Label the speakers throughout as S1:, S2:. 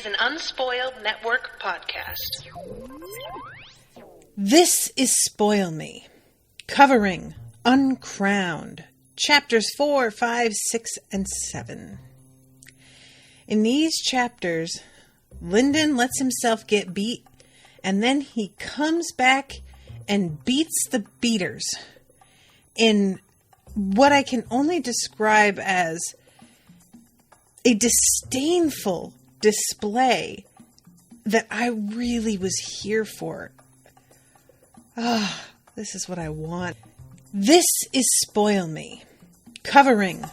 S1: an Unspoiled Network podcast.
S2: This is Spoil Me, covering Uncrowned Chapters 4, 5, 6, and 7. In these chapters, Lindon lets himself get beat, and then he comes back and beats the beaters in what I can only describe as a disdainful display that I really was here for. This is what I want. This is Spoil Me, covering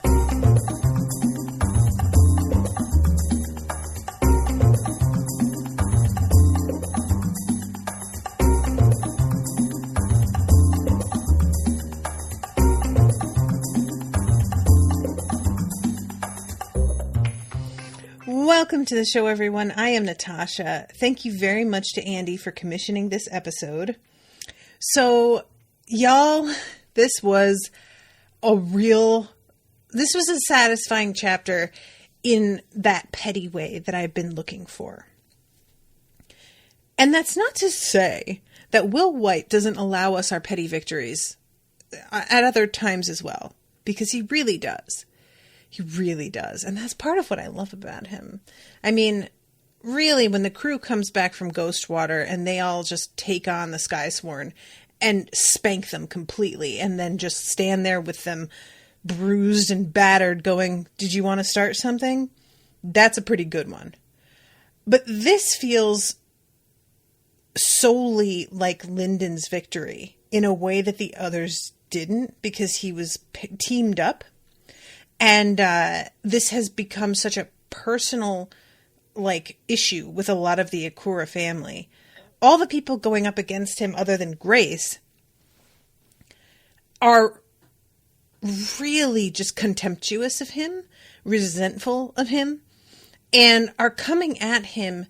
S2: Welcome to the show, everyone. I am Natasha. Thank you very much to Andy for commissioning this episode. So, y'all, this was a satisfying chapter in that petty way that I've been looking for. And that's not to say that Will White doesn't allow us our petty victories at other times as well, because he really does. He really does. And that's part of what I love about him. I mean, really, when the crew comes back from Ghostwater and they all just take on the Skysworn and spank them completely and then just stand there with them bruised and battered going, "Did you want to start something?" That's a pretty good one. But this feels solely like Lindon's victory in a way that the others didn't, because he was teamed up. And this has become such a personal, issue with a lot of the Akura family. All the people going up against him, other than Grace, are really just contemptuous of him, resentful of him, and are coming at him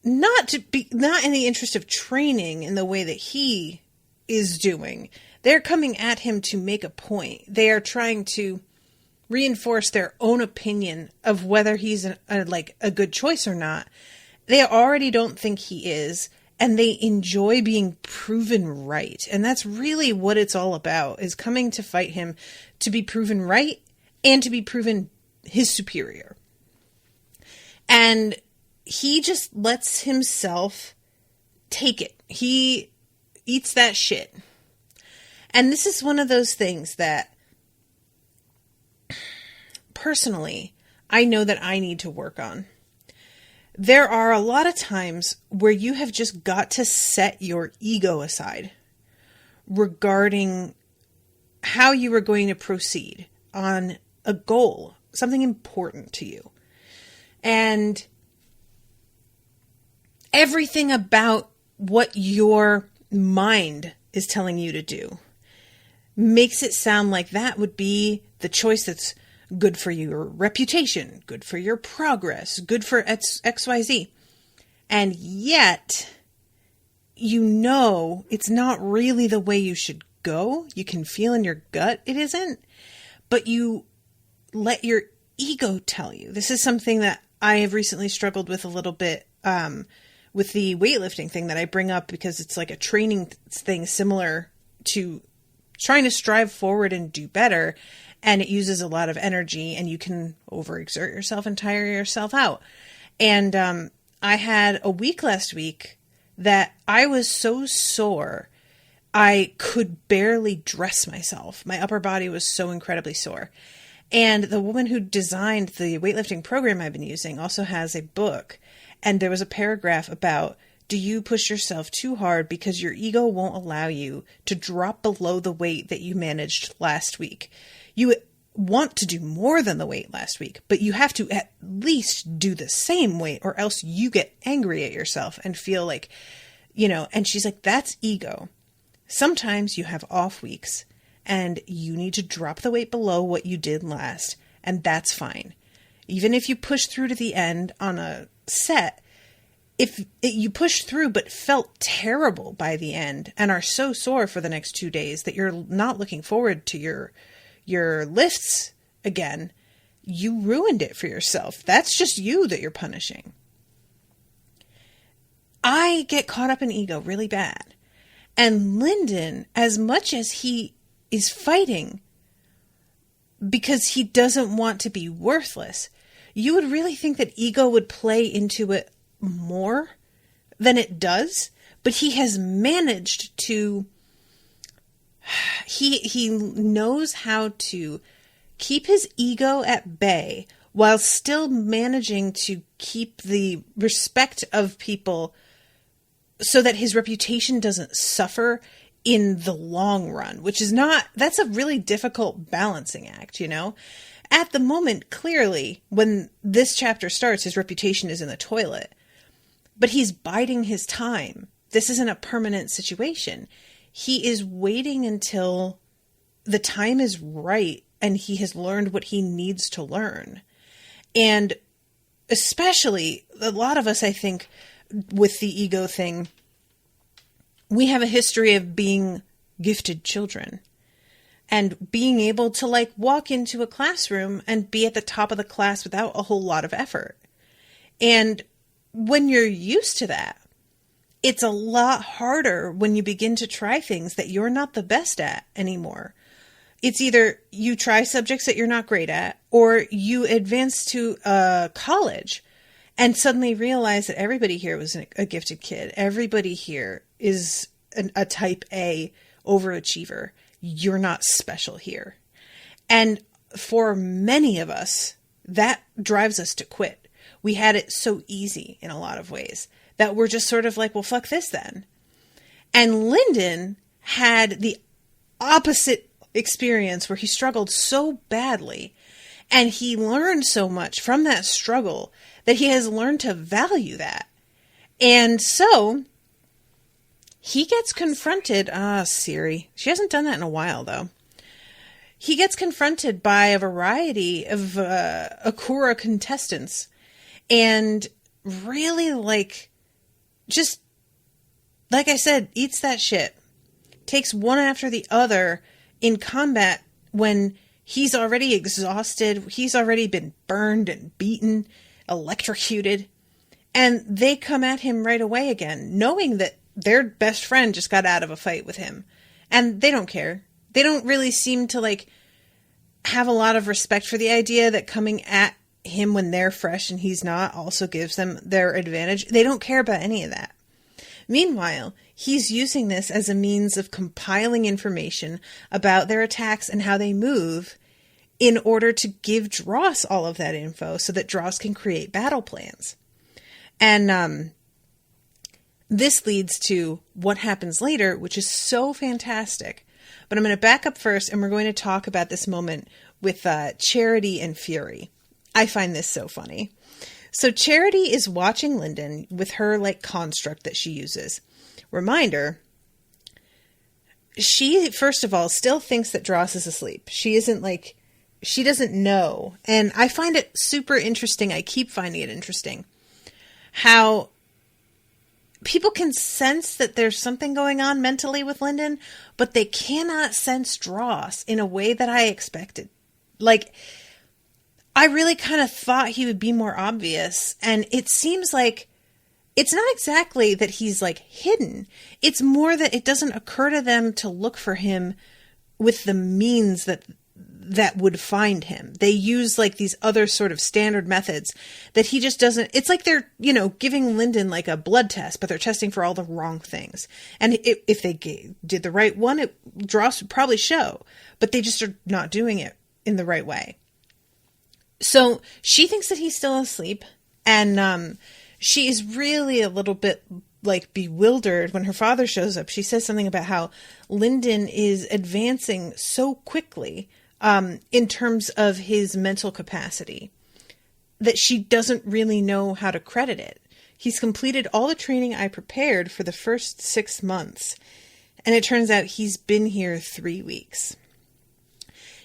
S2: not in the interest of training in the way that he is doing. They're coming at him to make a point. They are trying to reinforce their own opinion of whether he's a good choice or not. They already don't think he is, and they enjoy being proven right. And that's really what it's all about, is coming to fight him to be proven right and to be proven his superior. And he just lets himself take it. He eats that shit. And this is one of those things that personally, I know that I need to work on. There are a lot of times where you have just got to set your ego aside regarding how you are going to proceed on a goal, something important to you. And everything about what your mind is telling you to do makes it sound like that would be the choice that's good for your reputation, good for your progress, good for XYZ. And yet, you know it's not really the way you should go. You can feel in your gut it isn't. But you let your ego tell you. This is something that I have recently struggled with a little bit with the weightlifting thing that I bring up, because it's like a training thing similar to trying to strive forward and do better. And it uses a lot of energy, and you can overexert yourself and tire yourself out. And I had a week last week that I was so sore, I could barely dress myself. My upper body was so incredibly sore. And the woman who designed the weightlifting program I've been using also has a book. And there was a paragraph about, do you push yourself too hard because your ego won't allow you to drop below the weight that you managed last week? You want to do more than the weight last week, but you have to at least do the same weight, or else you get angry at yourself and feel like, and she's like, that's ego. Sometimes you have off weeks and you need to drop the weight below what you did last, and that's fine. Even if you push through to the end on a set, you push through but felt terrible by the end and are so sore for the next 2 days that you're not looking forward to your lifts again, you ruined it for yourself. That's just you that you're punishing. I get caught up in ego really bad. And Lindon, as much as he is fighting because he doesn't want to be worthless, you would really think that ego would play into it more than it does. But he has managed to, he knows how to keep his ego at bay while still managing to keep the respect of people so that his reputation doesn't suffer in the long run, which is that's a really difficult balancing act, you know? At the moment, clearly, when this chapter starts, his reputation is in the toilet, but he's biding his time. This isn't a permanent situation. He is waiting until the time is right and he has learned what he needs to learn. And especially, a lot of us, I think, with the ego thing, we have a history of being gifted children and being able to like walk into a classroom and be at the top of the class without a whole lot of effort. And when you're used to that, it's a lot harder when you begin to try things that you're not the best at anymore. It's either you try subjects that you're not great at, or you advance to college and suddenly realize that everybody here was a gifted kid. Everybody here is a type A overachiever. You're not special here. And for many of us, that drives us to quit. We had it so easy in a lot of ways that we're just sort of like, well, fuck this then. And Lindon had the opposite experience where he struggled so badly and he learned so much from that struggle that he has learned to value that. And so he gets confronted, Siri. She hasn't done that in a while though. He gets confronted by a variety of Akura contestants and really just like I said, eats that shit. Takes one after the other in combat when he's already exhausted. He's already been burned and beaten, electrocuted. And they come at him right away again, knowing that their best friend just got out of a fight with him. And they don't care. They don't really seem to have a lot of respect for the idea that coming at him when they're fresh and he's not also gives them their advantage. They don't care about any of that. Meanwhile, he's using this as a means of compiling information about their attacks and how they move in order to give Dross all of that info so that Dross can create battle plans. And this leads to what happens later, which is so fantastic. But I'm going to back up first and we're going to talk about this moment with Charity and Fury. I find this so funny. So Charity is watching Lindon with her construct that she uses. Reminder, she, first of all, still thinks that Dross is asleep. She isn't she doesn't know. And I find it super interesting. I keep finding it interesting how people can sense that there's something going on mentally with Lindon, but they cannot sense Dross in a way that I expected. I really kind of thought he would be more obvious, and it seems like it's not exactly that he's hidden. It's more that it doesn't occur to them to look for him with the means that would find him. They use these other sort of standard methods that he just doesn't. It's like they're, giving Lindon a blood test, but they're testing for all the wrong things. And if they did the right one, Dross would probably show, but they just are not doing it in the right way. So she thinks that he's still asleep, and she is really a little bit bewildered when her father shows up. She says something about how Lindon is advancing so quickly in terms of his mental capacity that she doesn't really know how to credit it. He's completed all the training I prepared for the first 6 months, and it turns out he's been here 3 weeks.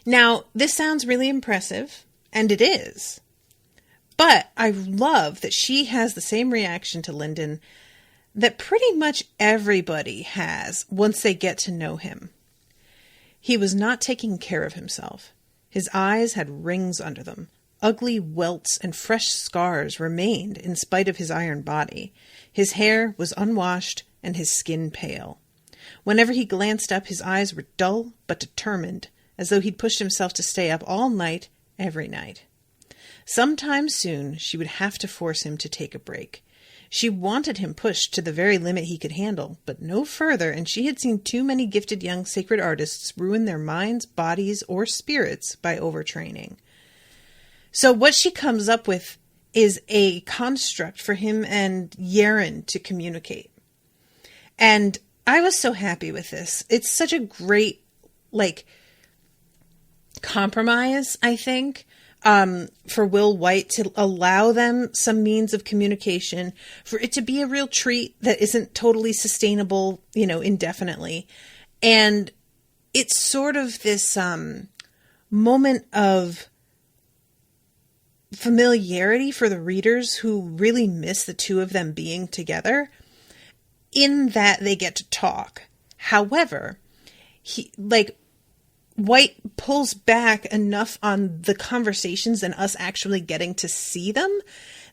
S2: Now, this sounds really impressive. And it is. But I love that she has the same reaction to Lindon that pretty much everybody has once they get to know him. He was not taking care of himself. His eyes had rings under them. ugly welts and fresh scars remained in spite of his iron body. His hair was unwashed and his skin pale. Whenever he glanced up, his eyes were dull but determined, as though he'd pushed himself to stay up all night, every night. Sometime soon she would have to force him to take a break. She wanted him pushed to the very limit he could handle, but no further, and she had seen too many gifted young sacred artists ruin their minds, bodies, or spirits by overtraining. So what she comes up with is a construct for him and Yerin to communicate. And I was so happy with this. It's such a great, compromise, I think, for Will White to allow them some means of communication, for it to be a real treat that isn't totally sustainable, indefinitely. And it's sort of this moment of familiarity for the readers who really miss the two of them being together, in that they get to talk. However, White pulls back enough on the conversations and us actually getting to see them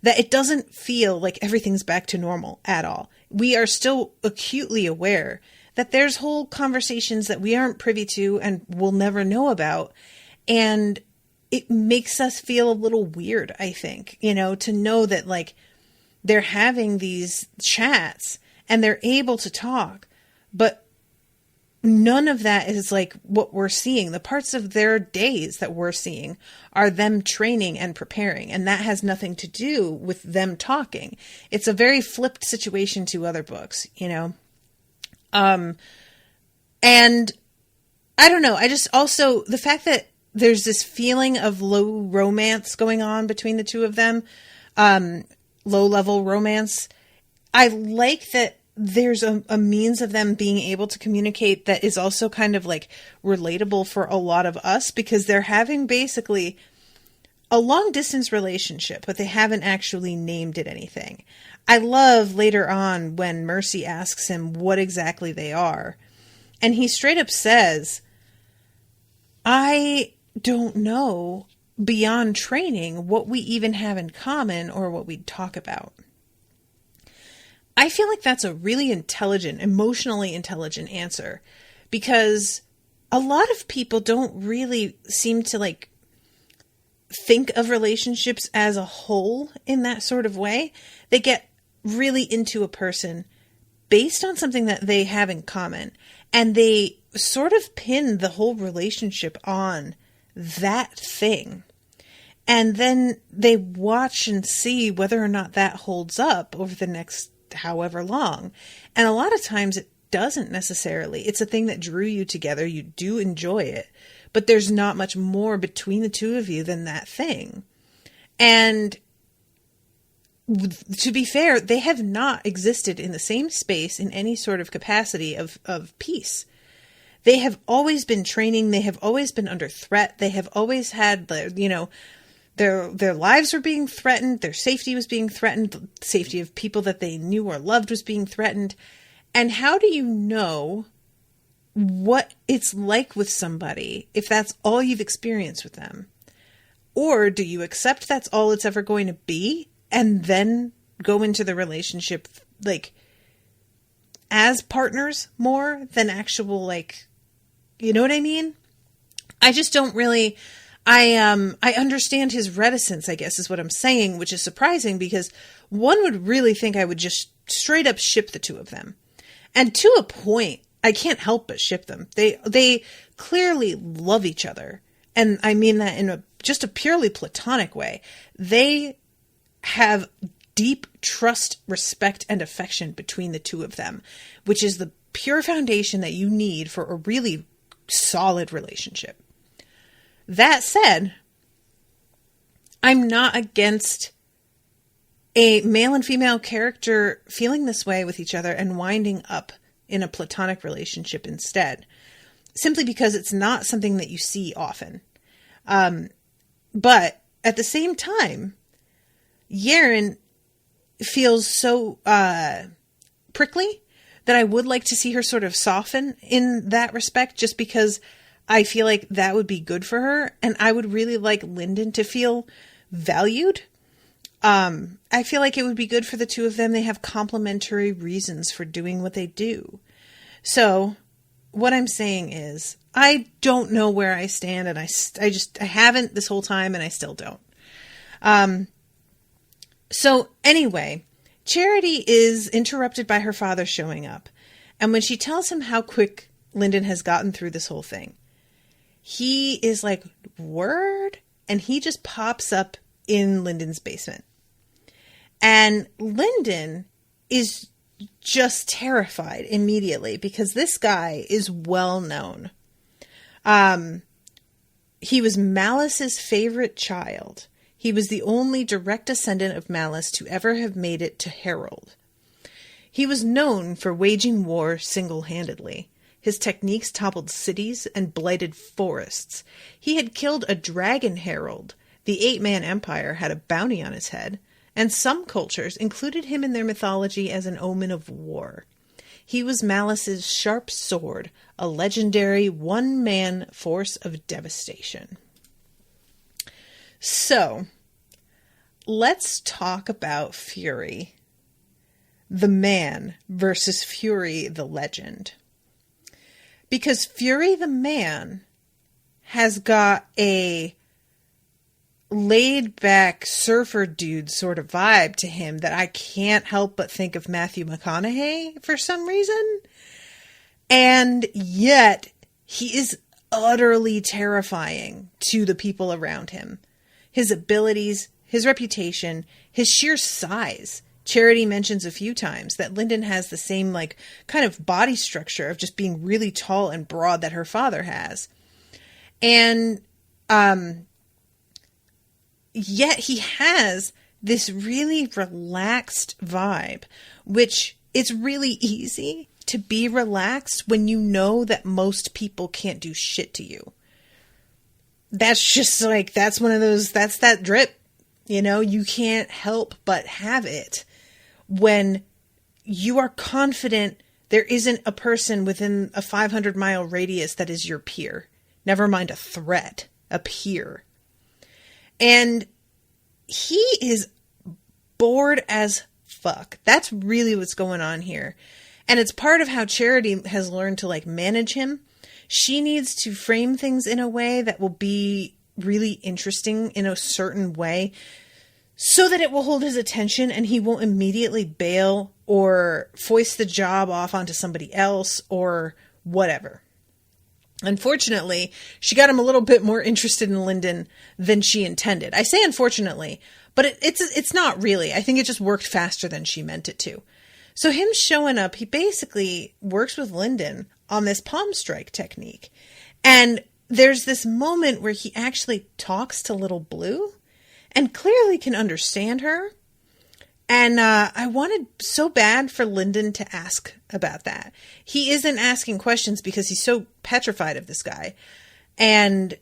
S2: that it doesn't feel like everything's back to normal at all. We are still acutely aware that there's whole conversations that we aren't privy to and will never know about. And it makes us feel a little weird, I think, to know that they're having these chats and they're able to talk, but none of that is what we're seeing. The parts of their days that we're seeing are them training and preparing. And that has nothing to do with them talking. It's a very flipped situation to other books, And I don't know. I just also, the fact that there's this feeling of low romance going on between the two of them, low level romance. I like that there's a means of them being able to communicate that is also kind of relatable for a lot of us, because they're having basically a long distance relationship, but they haven't actually named it anything. I love later on when Mercy asks him what exactly they are. And he straight up says, I don't know beyond training what we even have in common or what we'd talk about. I feel like that's a really intelligent, emotionally intelligent answer, because a lot of people don't really seem to think of relationships as a whole in that sort of way. They get really into a person based on something that they have in common, and they sort of pin the whole relationship on that thing. And then they watch and see whether or not that holds up over the next however long. And a lot of times it doesn't necessarily. It's a thing that drew you together. You do enjoy it, but there's not much more between the two of you than that thing. And to be fair, they have not existed in the same space in any sort of capacity of peace. They have always been training. They have always been under threat. They have always had their lives were being threatened. Their safety was being threatened. The safety of people that they knew or loved was being threatened. And how do you know what it's like with somebody if that's all you've experienced with them? Or do you accept that's all it's ever going to be and then go into the relationship as partners more than actual you know what I mean? I just don't really... I understand his reticence, I guess is what I'm saying, which is surprising because one would really think I would just straight up ship the two of them. And to a point, I can't help but ship them. They clearly love each other. And I mean that in just a purely platonic way. They have deep trust, respect, and affection between the two of them, which is the pure foundation that you need for a really solid relationship. That said, I'm not against a male and female character feeling this way with each other and winding up in a platonic relationship instead, simply because it's not something that you see often. But at the same time, Yerin feels so prickly that I would like to see her sort of soften in that respect, just because I feel like that would be good for her. And I would really like Lindon to feel valued. I feel like it would be good for the two of them. They have complementary reasons for doing what they do. So what I'm saying is, I don't know where I stand, and I haven't this whole time, and I still don't. So anyway, Charity is interrupted by her father showing up. And when she tells him how quick Lindon has gotten through this whole thing, he is like, word? And he just pops up in Lindon's basement. And Lindon is just terrified immediately because this guy is well known. He was Malice's favorite child. He was the only direct descendant of Malice to ever have made it to Herald. He was known for waging war single-handedly. His techniques toppled cities and blighted forests. He had killed a dragon herald. The 8-man empire had a bounty on his head, and some cultures included him in their mythology as an omen of war. He was Malice's sharp sword, a legendary one-man force of devastation. So, let's talk about Fury, the man, versus Fury, the legend. Because Fury, the man, has got a laid-back surfer dude sort of vibe to him that I can't help but think of Matthew McConaughey for some reason. And yet, he is utterly terrifying to the people around him. His abilities, his reputation, his sheer size. Charity mentions a few times that Lindon has the same, like, kind of body structure of just being really tall and broad that her father has. And, yet he has this really relaxed vibe, which it's really easy to be relaxed when you know that most people can't do shit to you. That's just like, that's one of those, that's that drip, you know, you can't help but have it when you are confident there isn't a person within a 500-mile radius that is your peer. Never mind a threat, a peer. And he is bored as fuck. That's really what's going on here. And it's part of how Charity has learned to, like, manage him. She needs to frame things in a way that will be really interesting in a certain way so that it will hold his attention and he won't immediately bail or foist the job off onto somebody else or whatever. Unfortunately, she got him a little bit more interested in Lindon than she intended. I say unfortunately, but it's not really. I think it just worked faster than she meant it to. So him showing up, he basically works with Lindon on this palm strike technique. And there's this moment where he actually talks to Little Blue and clearly can understand her. And I wanted so bad for Lindon to ask about that. He isn't asking questions because he's so petrified of this guy. And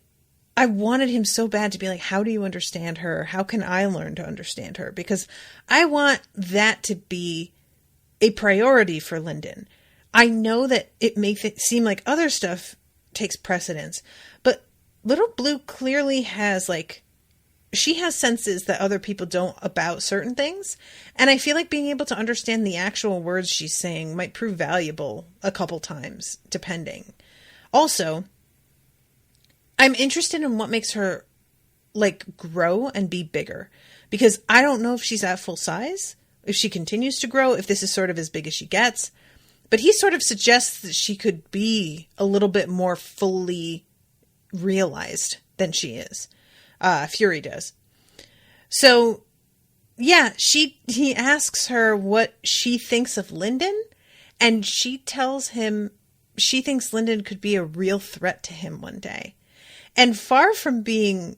S2: I wanted him so bad to be like, how do you understand her? How can I learn to understand her? Because I want that to be a priority for Lindon. I know that it makes it seem like other stuff takes precedence, but Little Blue clearly has, like, she has senses that other people don't about certain things. And I feel like being able to understand the actual words she's saying might prove valuable a couple times, depending. Also, I'm interested in what makes her, like, grow and be bigger. Because I don't know if she's at full size, if she continues to grow, if this is sort of as big as she gets. But he sort of suggests that she could be a little bit more fully realized than she is. Fury does. So, yeah, he asks her what she thinks of Lindon, and she tells him she thinks Lindon could be a real threat to him one day. And far from being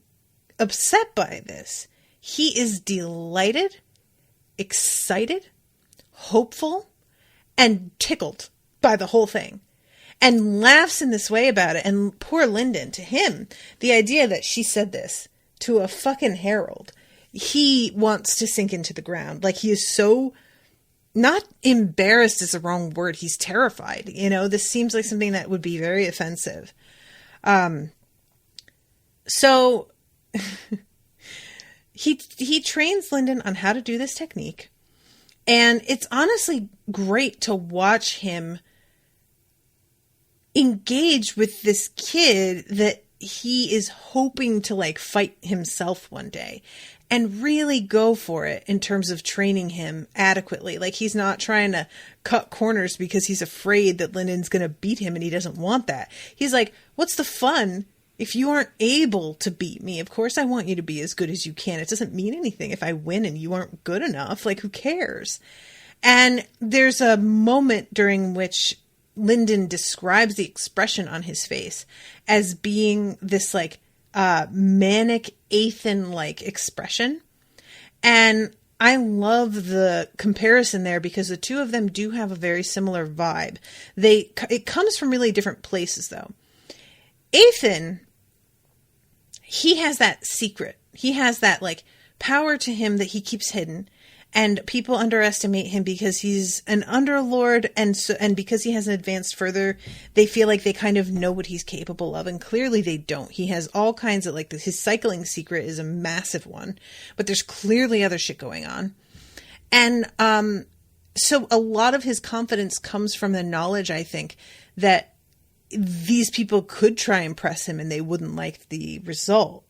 S2: upset by this, he is delighted, excited, hopeful, and tickled by the whole thing. And laughs in this way about it. And poor Lindon, to him, the idea that she said this to a fucking herald, he wants to sink into the ground. Like, he is so, not embarrassed is the wrong word, he's terrified. You know, this seems like something that would be very offensive. So, he trains Lindon on how to do this technique. And it's honestly great to watch him engage with this kid that he is hoping to like fight himself one day, and really go for it in terms of training him adequately. Like, he's not trying to cut corners because he's afraid that Lindon's going to beat him and he doesn't want that. He's like, what's the fun if you aren't able to beat me? Of course I want you to be as good as you can. It doesn't mean anything if I win and you aren't good enough. Like, who cares? And there's a moment during which Lindon describes the expression on his face as being this like manic Eithan like expression. And I love the comparison there because the two of them do have a very similar vibe. It comes from really different places though. Eithan, he has that secret. He has that like power to him that he keeps hidden. And people underestimate him because he's an underlord, and because he hasn't advanced further, they feel like they kind of know what he's capable of, and clearly they don't. He has all kinds of, like, his cycling secret is a massive one, but there's clearly other shit going on. And so a lot of his confidence comes from the knowledge, I think, that these people could try and press him and they wouldn't like the result.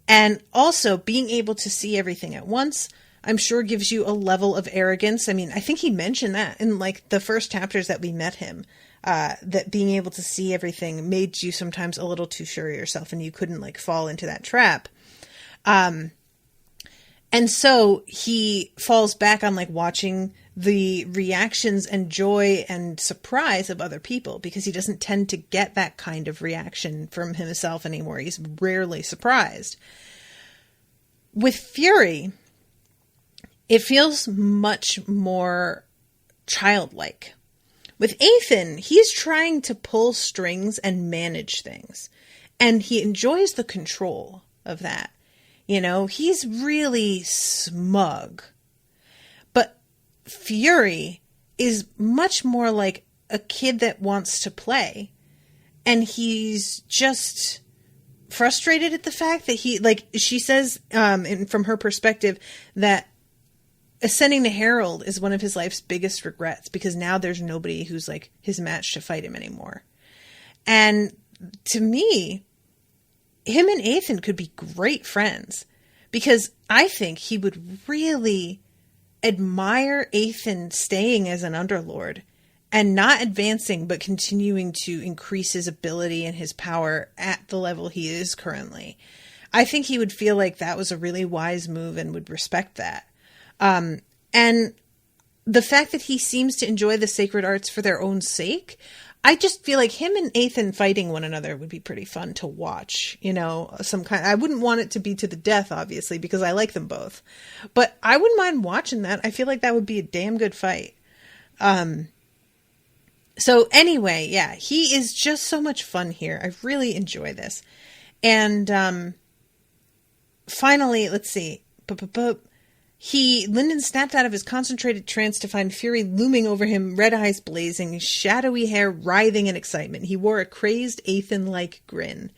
S2: And also being able to see everything at once, I'm sure gives you a level of arrogance. I mean, I think he mentioned that in like the first chapters that we met him, that being able to see everything made you sometimes a little too sure of yourself and you couldn't like fall into that trap. And so he falls back on like watching the reactions and joy and surprise of other people because he doesn't tend to get that kind of reaction from himself anymore. He's rarely surprised. With Fury, it feels much more childlike. With Eithan, he's trying to pull strings and manage things. And he enjoys the control of that. You know, he's really smug. But Fury is much more like a kid that wants to play. And he's just frustrated at the fact that he, like she says, from her perspective, that ascending to Herald is one of his life's biggest regrets because now there's nobody who's like his match to fight him anymore. And to me, him and Eithan could be great friends because I think he would really admire Eithan staying as an underlord and not advancing, but continuing to increase his ability and his power at the level he is currently. I think he would feel like that was a really wise move and would respect that. And the fact that he seems to enjoy the sacred arts for their own sake, I just feel like him and Eithan fighting one another would be pretty fun to watch, you know, I wouldn't want it to be to the death, obviously, because I like them both, but I wouldn't mind watching that. I feel like that would be a damn good fight. So anyway, yeah, he is just so much fun here. I really enjoy this. And, finally, let's see. Lindon snapped out of his concentrated trance to find Fury looming over him, red eyes blazing, shadowy hair writhing in excitement. He wore a crazed Eithan-like grin.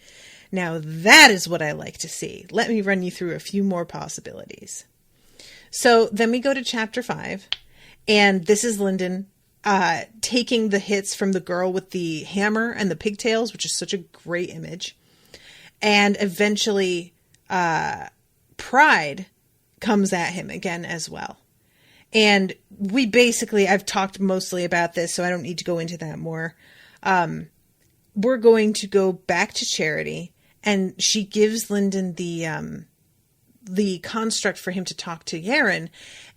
S2: Now that is what I like to see. Let me run you through a few more possibilities. So then we go to chapter 5, and this is Lindon taking the hits from the girl with the hammer and the pigtails, which is such a great image. And eventually, Pride comes at him again as well. And I've talked mostly about this, so I don't need to go into that more. We're going to go back to Charity, and she gives Lindon the construct for him to talk to Yerin.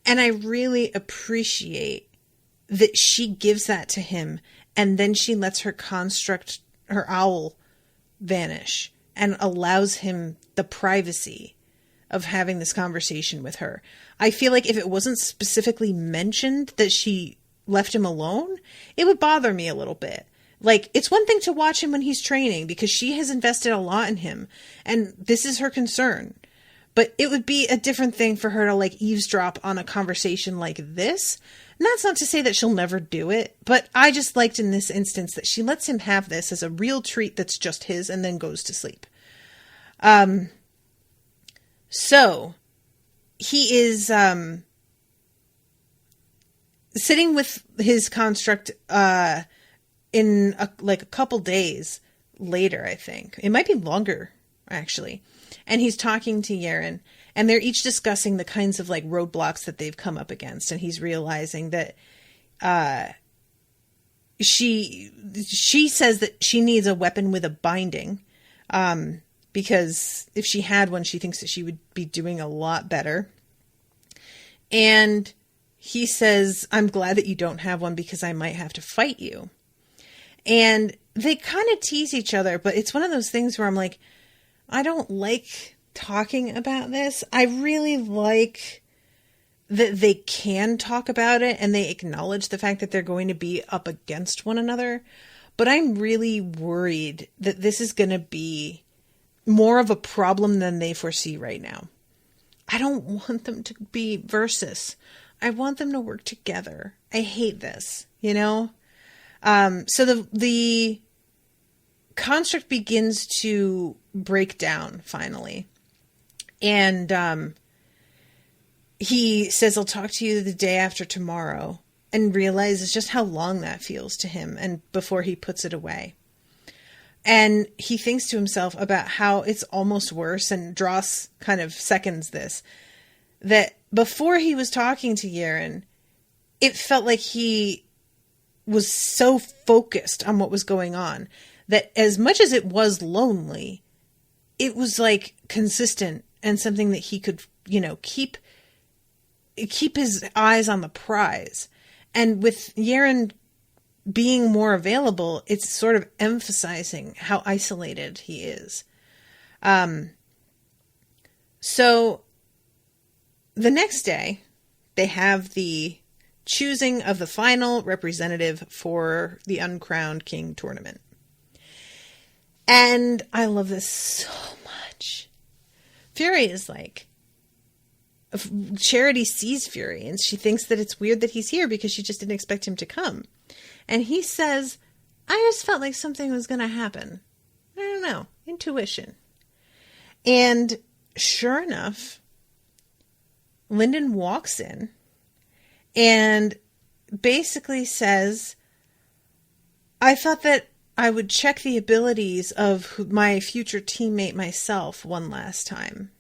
S2: And I really appreciate that she gives that to him, and then she lets her construct, her owl, vanish and allows him the privacy of having this conversation with her. I feel like if it wasn't specifically mentioned that she left him alone, it would bother me a little bit. Like, it's one thing to watch him when he's training because she has invested a lot in him and this is her concern. But it would be a different thing for her to like eavesdrop on a conversation like this. And that's not to say that she'll never do it, but I just liked in this instance that she lets him have this as a real treat that's just his and then goes to sleep. So he is sitting with his construct in a couple days later, I think. It might be longer, actually. And he's talking to Yerin, and they're each discussing the kinds of like roadblocks that they've come up against. And he's realizing that she says that she needs a weapon with a binding, because if she had one, she thinks that she would be doing a lot better. And he says, I'm glad that you don't have one because I might have to fight you. And they kind of tease each other, but it's one of those things where I'm like, I don't like talking about this. I really like that they can talk about it and they acknowledge the fact that they're going to be up against one another. But I'm really worried that this is going to be more of a problem than they foresee right now. I don't want them to be versus. I want them to work together. I hate this, you know? So the construct begins to break down finally. And he says, I'll talk to you the day after tomorrow, and realizes just how long that feels to him, and before he puts it away. And he thinks to himself about how it's almost worse, and Dross kind of seconds this, that before he was talking to Yerin, it felt like he was so focused on what was going on that as much as it was lonely, it was like consistent and something that he could, you know, keep his eyes on the prize. And with Yerin being more available, it's sort of emphasizing how isolated he is. So the next day, they have the choosing of the final representative for the Uncrowned King tournament. And I love this so much. Fury is like, Charity sees Fury and she thinks that it's weird that he's here because she just didn't expect him to come. And he says, I just felt like something was going to happen. I don't know. Intuition. And sure enough, Lindon walks in and basically says, I thought that I would check the abilities of my future teammate myself one last time.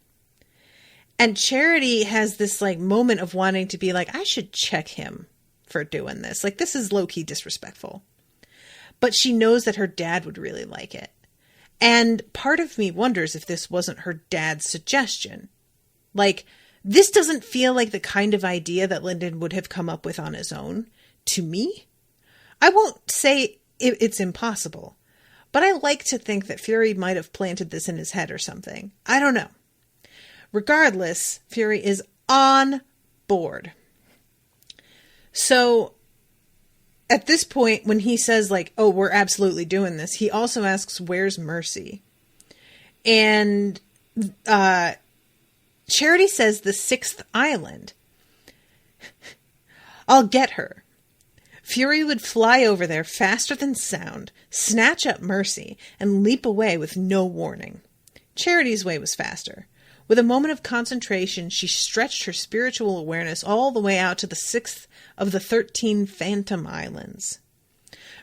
S2: And Charity has this like moment of wanting to be like, I should check him for doing this. Like, this is low-key disrespectful. But she knows that her dad would really like it. And part of me wonders if this wasn't her dad's suggestion. Like, this doesn't feel like the kind of idea that Lindon would have come up with on his own, to me. I won't say it's impossible, but I like to think that Fury might have planted this in his head or something. I don't know. Regardless, Fury is on board. So at this point, when he says like, oh, we're absolutely doing this, he also asks, where's Mercy? And Charity says the 6th island. I'll get her. Fury would fly over there faster than sound, snatch up Mercy, and leap away with no warning. Charity's way was faster. With a moment of concentration, she stretched her spiritual awareness all the way out to the 6th of the 13 Phantom Islands.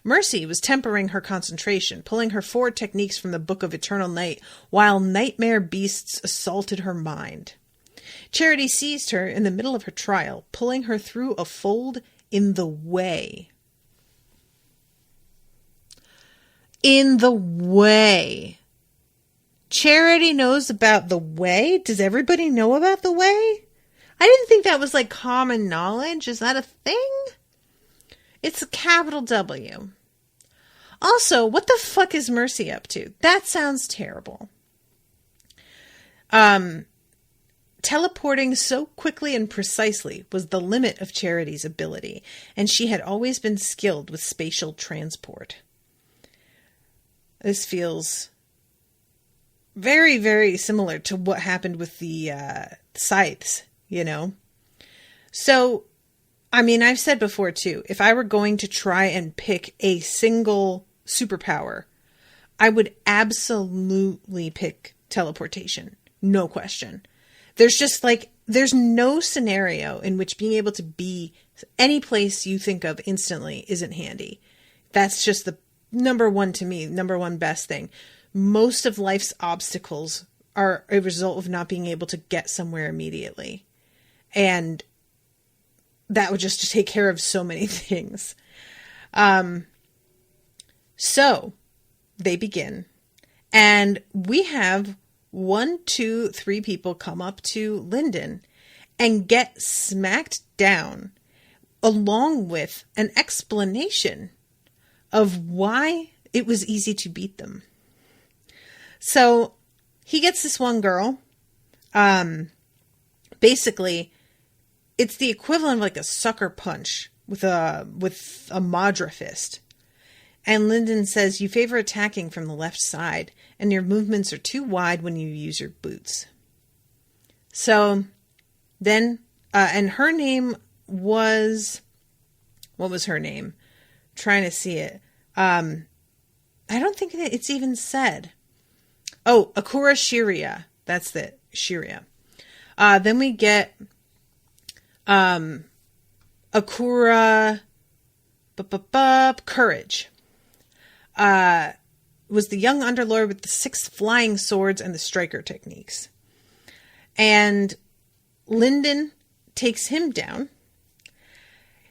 S2: Mercy was tempering her concentration, pulling her 4 techniques from the Book of Eternal Night, while nightmare beasts assaulted her mind. Charity seized her in the middle of her trial, pulling her through a fold in the way. In the way. Charity knows about the way? Does everybody know about the way? I didn't think that was like common knowledge. Is that a thing? It's a capital W. Also, what the fuck is Mercy up to? That sounds terrible. Teleporting so quickly and precisely was the limit of Charity's ability, and she had always been skilled with spatial transport. This feels very, very similar to what happened with the scythes, you know? So, I mean, I've said before too, if I were going to try and pick a single superpower, I would absolutely pick teleportation. No question. There's just like there's no scenario in which being able to be any place you think of instantly isn't handy. That's just the number one best thing. Most of life's obstacles are a result of not being able to get somewhere immediately. And that would just take care of so many things. So they begin. And we have 1, 2, 3 people come up to Lindon and get smacked down along with an explanation of why it was easy to beat them. So he gets this one girl. Basically, it's the equivalent of like a sucker punch with a Madra fist. And Lindon says, you favor attacking from the left side, and your movements are too wide when you use your boots. So then, and her name was, what was her name? Trying to see it. I don't think it's even said. Oh, Akura Shiria. That's it. Shiria. Then we get Akura Courage. Was the young underlord with the 6 flying swords and the striker techniques. And Lindon takes him down.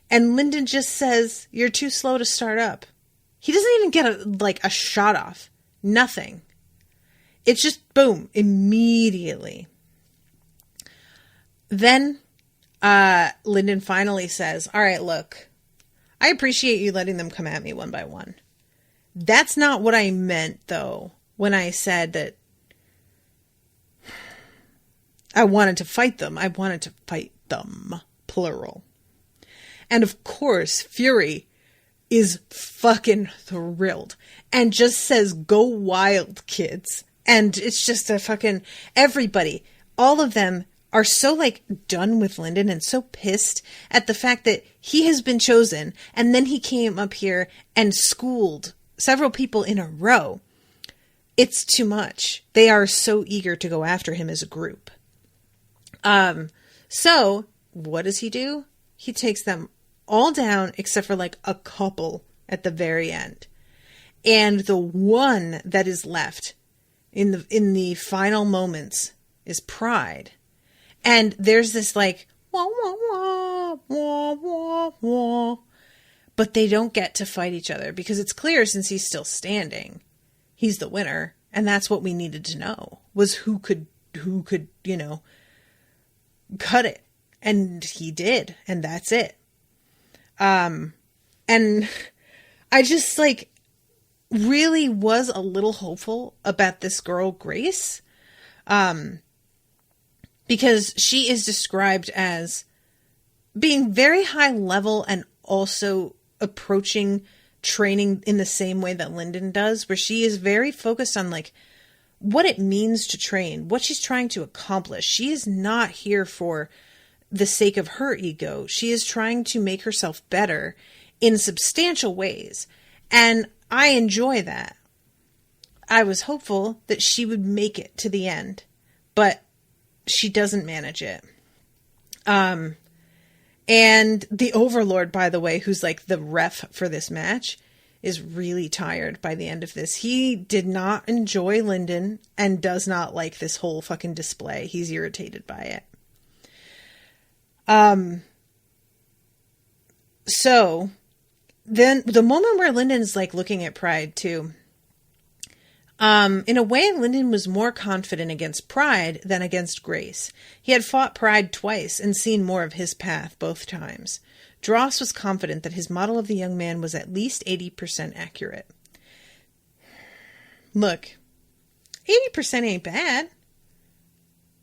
S2: And Lindon just says, you're too slow to start up. He doesn't even get a shot off. Nothing. It's just boom, immediately. Then Lindon finally says, all right, look, I appreciate you letting them come at me one by one. That's not what I meant, though, when I said that I wanted to fight them. I wanted to fight them, plural. And of course, Fury is fucking thrilled and just says, go wild, kids. And it's just a fucking, everybody, all of them are so like done with Lindon and so pissed at the fact that he has been chosen. And then he came up here and schooled several people in a row. It's too much. They are so eager to go after him as a group. So what does he do? He takes them all down except for like a couple at the very end. And the one that is left in the final moments is Pride. And there's this like, wah, wah, wah, wah, wah, wah. But they don't get to fight each other because it's clear since he's still standing, he's the winner. And that's what we needed to know, was who could, cut it. And he did. And that's it. And I just like really was a little hopeful about this girl, Grace. Because she is described as being very high level and also approaching training in the same way that Lindon does, where she is very focused on like what it means to train, what she's trying to accomplish. She is not here for the sake of her ego. She is trying to make herself better in substantial ways. And I enjoy that. I was hopeful that she would make it to the end, but she doesn't manage it. And the Overlord, by the way, who's like the ref for this match, is really tired by the end of this. He did not enjoy Lindon and does not like this whole fucking display. He's irritated by it. So then the moment where Lindon's like looking at Pride too, in a way, Lindon was more confident against Pride than against Grace. He had fought Pride twice and seen more of his path both times. Dross was confident that his model of the young man was at least 80% accurate. Look, 80% ain't bad,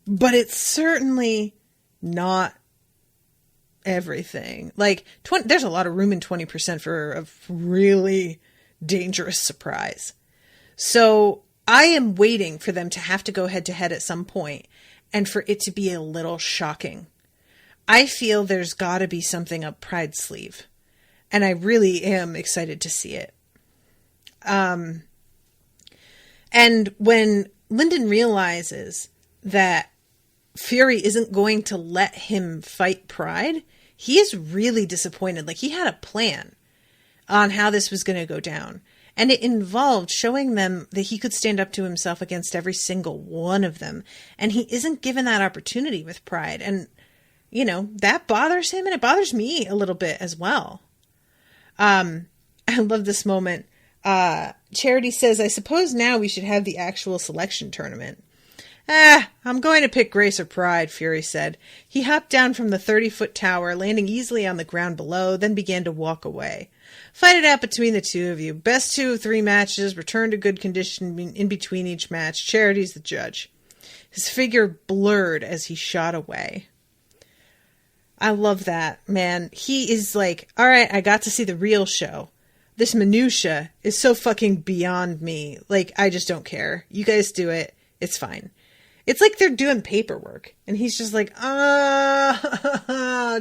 S2: but it's certainly not everything. Like, there's a lot of room in 20% for a really dangerous surprise. So I am waiting for them to have to go head to head at some point and for it to be a little shocking. I feel there's got to be something up Pride's sleeve, and I really am excited to see it. And when Lindon realizes that Fury isn't going to let him fight Pride, he is really disappointed. Like, he had a plan on how this was going to go down. And it involved showing them that he could stand up to himself against every single one of them. And he isn't given that opportunity with Pride. And, you know, that bothers him, and it bothers me a little bit as well. I love this moment. Charity says, I suppose now we should have the actual selection tournament. I'm going to pick Grace or Pride, Fury said. He hopped down from the 30-foot tower, landing easily on the ground below, then began to walk away. Fight it out between the two of you. Best 2 of 3 matches, return to good condition in between each match. Charity's the judge. His figure blurred as he shot away. I love that, man. He is like, all right, I got to see the real show. This minutia is so fucking beyond me. Like, I just don't care. You guys do it. It's fine. It's like they're doing paperwork. And he's just like,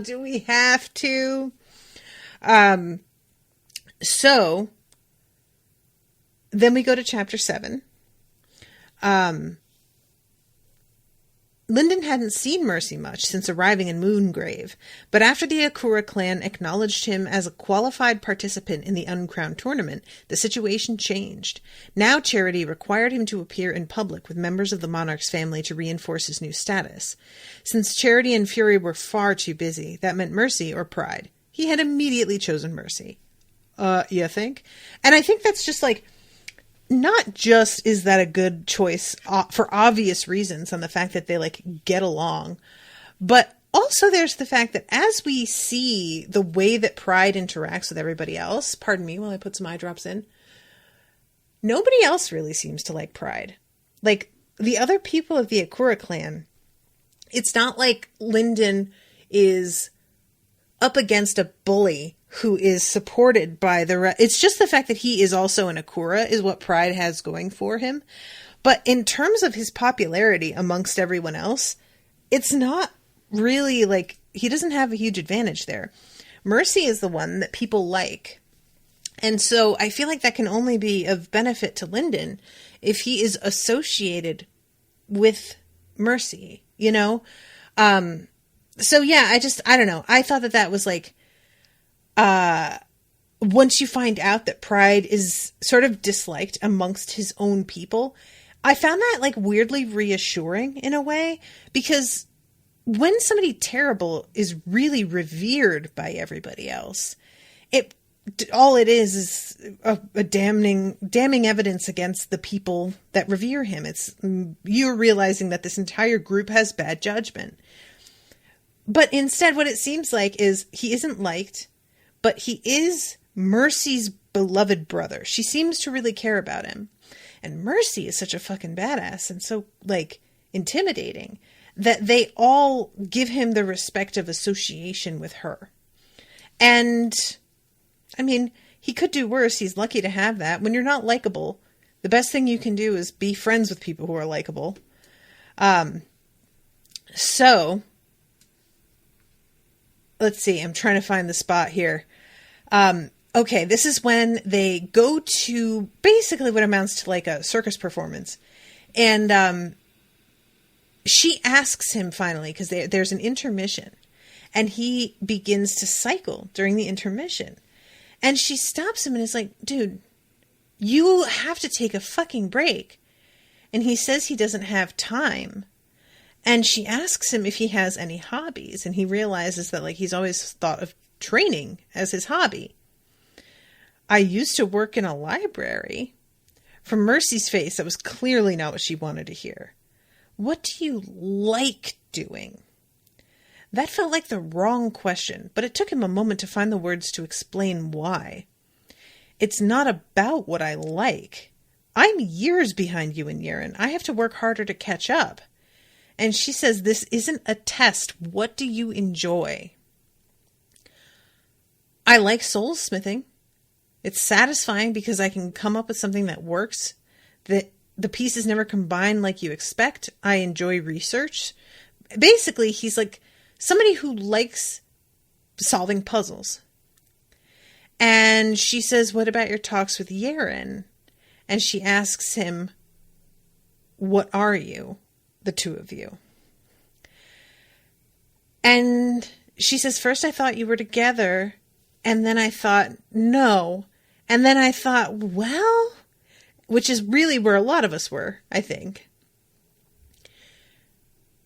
S2: do we have to? So, then we go to chapter 7. Lindon hadn't seen Mercy much since arriving in Moongrave, but after the Akura clan acknowledged him as a qualified participant in the Uncrowned tournament, the situation changed. Now Charity required him to appear in public with members of the Monarch's family to reinforce his new status. Since Charity and Fury were far too busy, that meant Mercy or Pride. He had immediately chosen Mercy. You think? And I think that's just like, not just is that a good choice for obvious reasons on the fact that they like get along, but also there's the fact that as we see the way that Pride interacts with everybody else, pardon me while I put some eye drops in, nobody else really seems to like Pride. Like the other people of the Akura clan, it's not like Lindon is up against a bully who is supported by the it's just the fact that he is also an Akura is what Pride has going for him. But in terms of his popularity amongst everyone else, it's not really like, he doesn't have a huge advantage there. Mercy is the one that people like. And so I feel like that can only be of benefit to Lindon if he is associated with Mercy, you know? So yeah, I don't know. I thought that was like, once you find out that Pride is sort of disliked amongst his own people, I found that like weirdly reassuring in a way, because when somebody terrible is really revered by everybody else, all it is a damning evidence against the people that revere him. It's you're realizing that this entire group has bad judgment. But instead, what it seems like is he isn't liked, but he is Mercy's beloved brother. She seems to really care about him. And Mercy is such a fucking badass and so, like, intimidating that they all give him the respect of association with her. And, I mean, he could do worse. He's lucky to have that. When you're not likable, the best thing you can do is be friends with people who are likable. So, let's see. I'm trying to find the spot here. Okay, this is when they go to basically what amounts to like a circus performance. And she asks him finally, because there's an intermission, and he begins to cycle during the intermission. And she stops him and is like, dude, you have to take a fucking break. And he says he doesn't have time. And she asks him if he has any hobbies, and he realizes that like he's always thought of training as his hobby. I used to work in a library. From Mercy's face, that was clearly not what she wanted to hear. What do you like doing? That felt like the wrong question, but it took him a moment to find the words to explain why. It's not about what I like. I'm years behind you and Yerin. I have to work harder to catch up. And she says, this isn't a test. What do you enjoy? I like soulsmithing. It's satisfying because I can come up with something that works, that the pieces never combine like you expect. I enjoy research. Basically, he's like somebody who likes solving puzzles. And she says, what about your talks with Yerin? And she asks him, what are you, the two of you? And she says, first I thought you were together, and then I thought, no. And then I thought, well, which is really where a lot of us were, I think.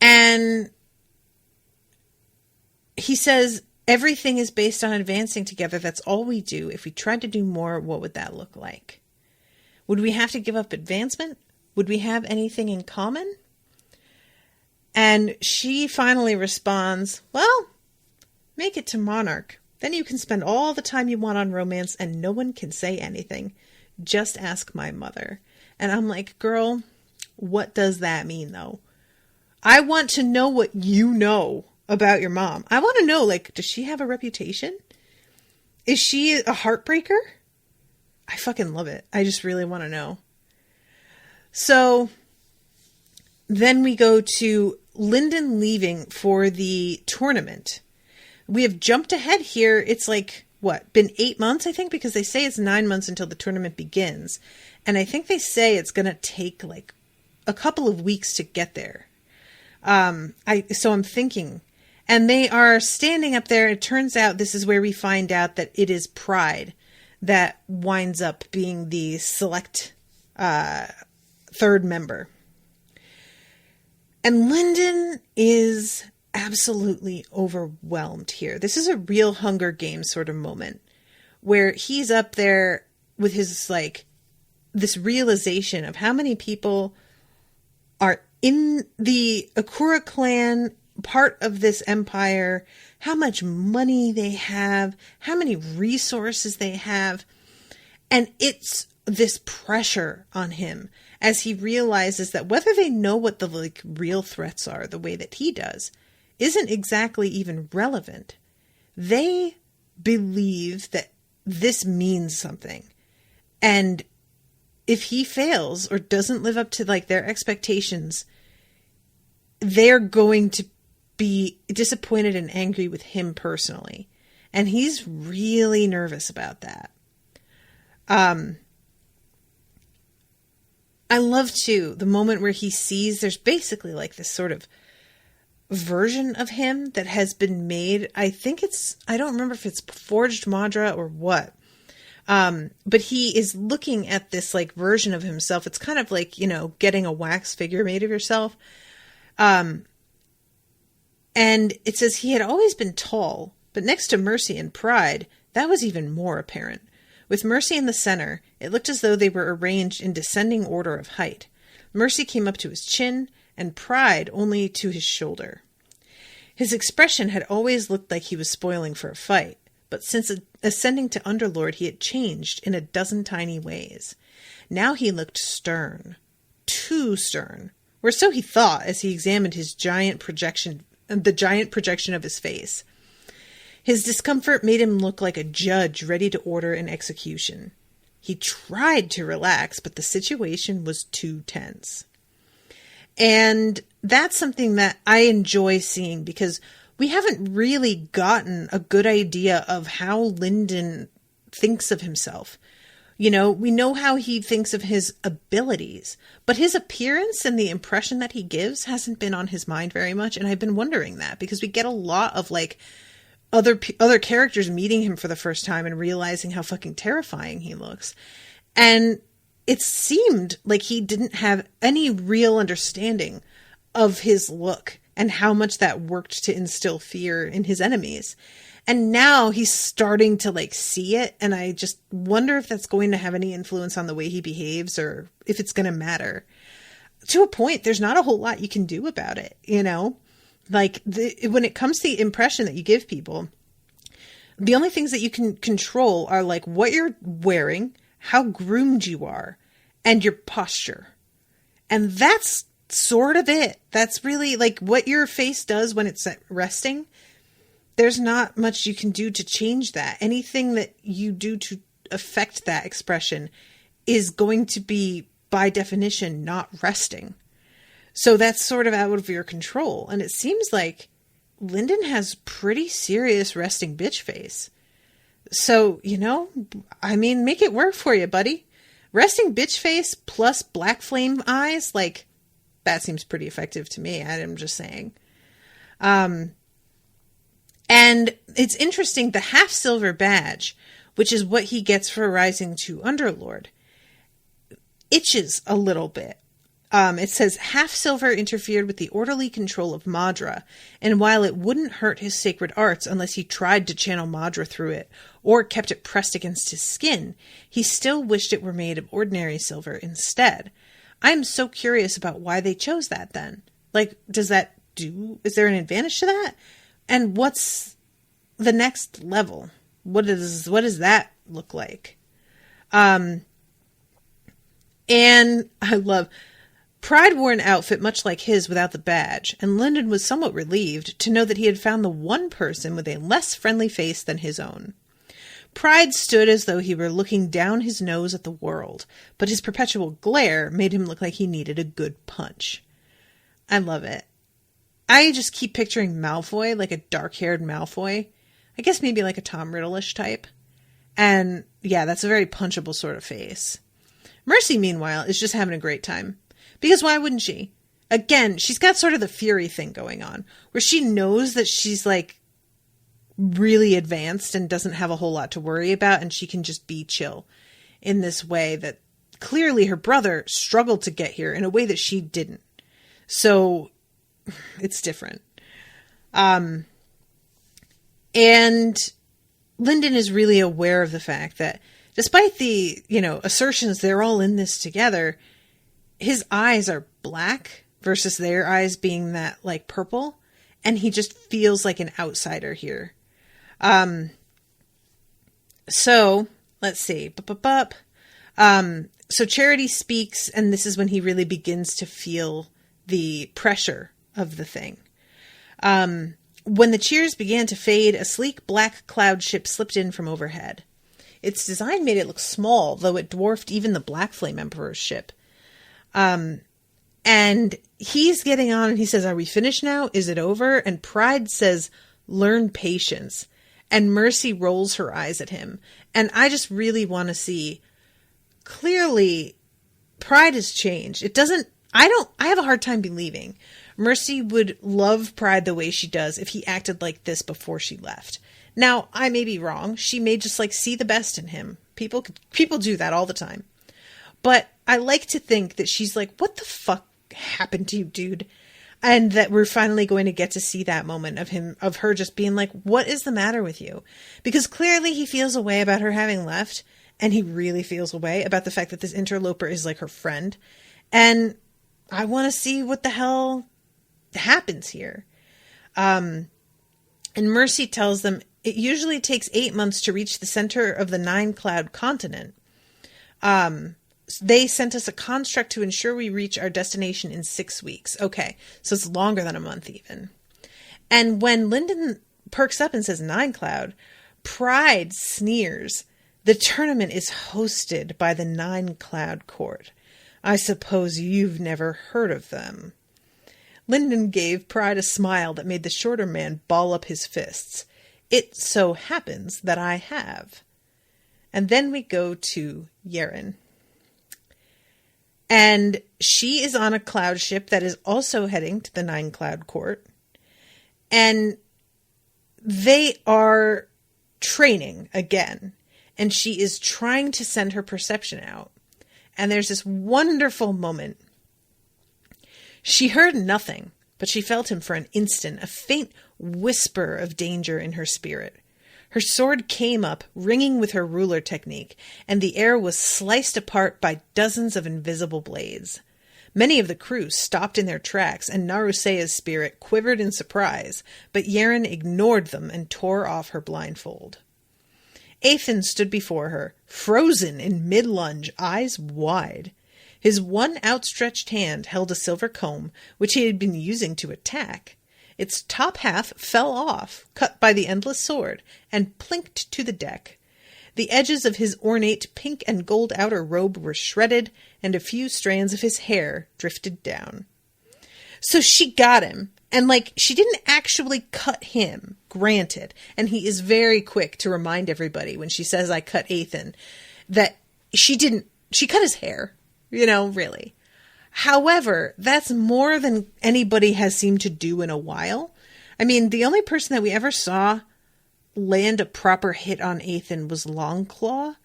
S2: And he says, everything is based on advancing together. That's all we do. If we tried to do more, what would that look like? Would we have to give up advancement? Would we have anything in common? And she finally responds, well, make it to Monarch. Then you can spend all the time you want on romance and no one can say anything. Just ask my mother. And I'm like, girl, what does that mean though? I want to know what you know about your mom. I want to know, like, does she have a reputation? Is she a heartbreaker? I fucking love it. I just really want to know. So then we go to Lindon leaving for the tournament. We have jumped ahead here. It's like, what, been 8 months, I think, because they say it's 9 months until the tournament begins. And I think they say it's going to take like a couple of weeks to get there. So I'm thinking, and they are standing up there. It turns out this is where we find out that it is Pride that winds up being the select third member. And Lindon is absolutely overwhelmed here. This is a real Hunger Games sort of moment where he's up there with his, like, this realization of how many people are in the Akura clan, part of this empire, how much money they have, how many resources they have. And it's this pressure on him as he realizes that whether they know what the like real threats are the way that he does isn't exactly even relevant. They believe that this means something. And if he fails or doesn't live up to like their expectations, they're going to be disappointed and angry with him personally. And he's really nervous about that. I love too the moment where he sees there's basically like this sort of version of him that has been made. I think I don't remember if it's forged Madra or what. But he is looking at this like version of himself. It's kind of like, you know, getting a wax figure made of yourself. And it says he had always been tall, but next to Mercy and Pride, that was even more apparent. With Mercy in the center, it looked as though they were arranged in descending order of height. Mercy came up to his chin, and Pride only to his shoulder. His expression had always looked like he was spoiling for a fight, but since ascending to Underlord, he had changed in a dozen tiny ways. Now he looked stern. Too stern. Or so he thought as he examined the giant projection of his face. His discomfort made him look like a judge ready to order an execution. He tried to relax, but the situation was too tense. And that's something that I enjoy seeing because we haven't really gotten a good idea of how Lindon thinks of himself. You know, we know how he thinks of his abilities, but his appearance and the impression that he gives hasn't been on his mind very much. And I've been wondering that because we get a lot of like other characters meeting him for the first time and realizing how fucking terrifying he looks. And it seemed like he didn't have any real understanding of his look and how much that worked to instill fear in his enemies. And now he's starting to like see it. And I just wonder if that's going to have any influence on the way he behaves or if it's going to matter. To a point, there's not a whole lot you can do about it, you know? Like when it comes to the impression that you give people, the only things that you can control are like what you're wearing, how groomed you are, and your posture. And that's sort of it. That's really like what your face does when it's resting. There's not much you can do to change that. Anything that you do to affect that expression is going to be, by definition, not resting. So that's sort of out of your control. And it seems like Lindon has pretty serious resting bitch face. So, you know, I mean, make it work for you, buddy. Resting bitch face plus black flame eyes, like, that seems pretty effective to me. I'm just saying. And it's interesting, the half-silver badge, which is what he gets for rising to Underlord, itches a little bit. It says, half-silver interfered with the orderly control of Madra, and while it wouldn't hurt his sacred arts unless he tried to channel Madra through it, or kept it pressed against his skin, he still wished it were made of ordinary silver instead. I am so curious about why they chose that then. Like, is there an advantage to that? And what's the next level? What does that look like? And I love... Pride wore an outfit much like his without the badge, and Lindon was somewhat relieved to know that he had found the one person with a less friendly face than his own. Pride stood as though he were looking down his nose at the world, but his perpetual glare made him look like he needed a good punch. I love it. I just keep picturing Malfoy, like a dark-haired Malfoy. I guess maybe like a Tom Riddle-ish type. And yeah, that's a very punchable sort of face. Mercy, meanwhile, is just having a great time. Because why wouldn't she? Again, she's got sort of the Fury thing going on, where she knows that she's like really advanced and doesn't have a whole lot to worry about, and she can just be chill in this way that clearly her brother struggled to get here in a way that she didn't. So it's different. And Lindon is really aware of the fact that despite the, assertions they're all in this together, his eyes are black versus their eyes being that like purple. And he just feels like an outsider here. So let's see. So Charity speaks, and this is when he really begins to feel the pressure of the thing. When the cheers began to fade, a sleek black cloud ship slipped in from overhead. Its design made it look small, though it dwarfed even the Black Flame Emperor's ship. And he's getting on and he says, "Are we finished now? Is it over?" And Pride says, "Learn patience." And Mercy rolls her eyes at him. And I just really want to see, clearly, Pride has changed. I have a hard time believing Mercy would love Pride the way she does if he acted like this before she left. Now, I may be wrong. She may just see the best in him. People do that all the time. But I like to think that she's like, what the fuck happened to you, dude? And that we're finally going to get to see that moment of her just being like, what is the matter with you? Because clearly he feels a way about her having left. And he really feels a way about the fact that this interloper is like her friend. And I want to see what the hell happens here. And Mercy tells them it usually takes 8 months to reach the center of the 9-cloud continent. They sent us a construct to ensure we reach our destination in 6 weeks. Okay, so it's longer than a month even. And when Lindon perks up and says 9-cloud, Pride sneers. The tournament is hosted by the 9-cloud court. I suppose you've never heard of them. Lindon gave Pride a smile that made the shorter man ball up his fists. It so happens that I have. And then we go to Yerin. And she is on a cloud ship that is also heading to the 9-cloud court. And they are training again. And she is trying to send her perception out. And there's this wonderful moment. She heard nothing, but she felt him for an instant, a faint whisper of danger in her spirit. Her sword came up, ringing with her ruler technique, and the air was sliced apart by dozens of invisible blades. Many of the crew stopped in their tracks, and Narusea's spirit quivered in surprise, but Yerin ignored them and tore off her blindfold. Eithan stood before her, frozen in mid-lunge, eyes wide. His one outstretched hand held a silver comb, which he had been using to attack. Its top half fell off, cut by the endless sword, and plinked to the deck. The edges of his ornate pink and gold outer robe were shredded, and a few strands of his hair drifted down. So she got him, and she didn't actually cut him, granted, and he is very quick to remind everybody when she says, "I cut Eithan," that she cut his hair, really. However, that's more than anybody has seemed to do in a while. I mean, the only person that we ever saw land a proper hit on Eithan was Longclaw.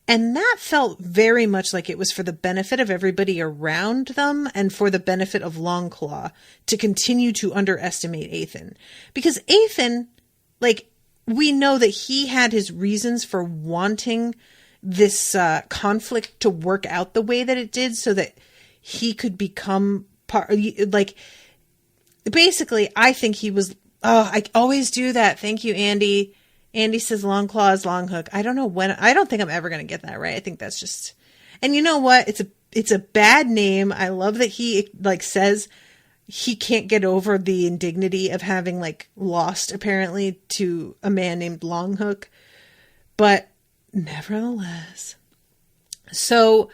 S2: And that felt very much like it was for the benefit of everybody around them and for the benefit of Longclaw to continue to underestimate Eithan. Because Eithan, like, we know that he had his reasons for wanting this conflict to work out the way that it did so that he could become part, like, basically, I think he was, I always do that. Thank you, Andy. Andy says Longclaw is Longhook. I don't know when. I don't think I'm ever going to get that right. I think that's just. And you know what? It's a bad name. I love that he like says he can't get over the indignity of having like lost apparently to a man named Longhook, but nevertheless. So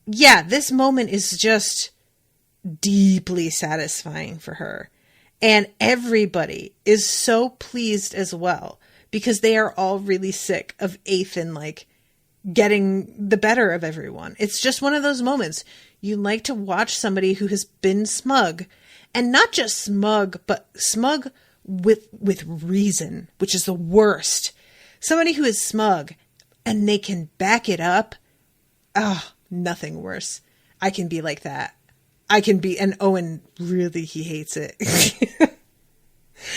S2: yeah, this moment is just deeply satisfying for her. And everybody is so pleased as well because they are all really sick of Eithan, like, getting the better of everyone. It's just one of those moments. You like to watch somebody who has been smug, and not just smug, but smug with reason, which is the worst. Somebody who is smug and they can back it up. Oh, nothing worse. I can be like that. I can be, and Owen really, he hates it.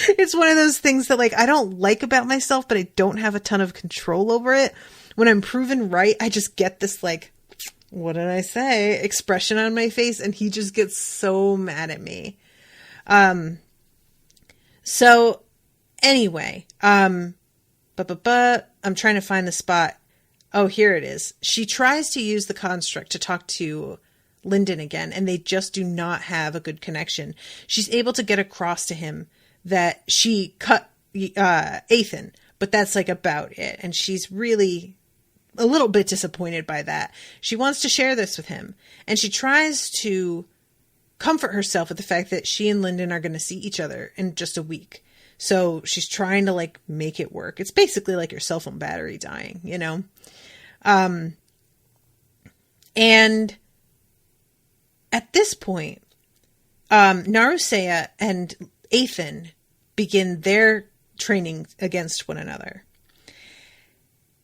S2: It's one of those things that like, I don't like about myself, but I don't have a ton of control over it. When I'm proven right, I just get this like, what did I say? Expression on my face. And he just gets so mad at me. So anyway, I'm trying to find the spot. Oh, here it is. She tries to use the construct to talk to Lindon again, and they just do not have a good connection. She's able to get across to him that she cut Eithan, but that's like about it. And she's really a little bit disappointed by that. She wants to share this with him, and she tries to comfort herself with the fact that she and Lindon are going to see each other in just a week. So she's trying to like make it work. It's basically like your cell phone battery dying, you know? And at this point, Narusea and Eithan begin their training against one another.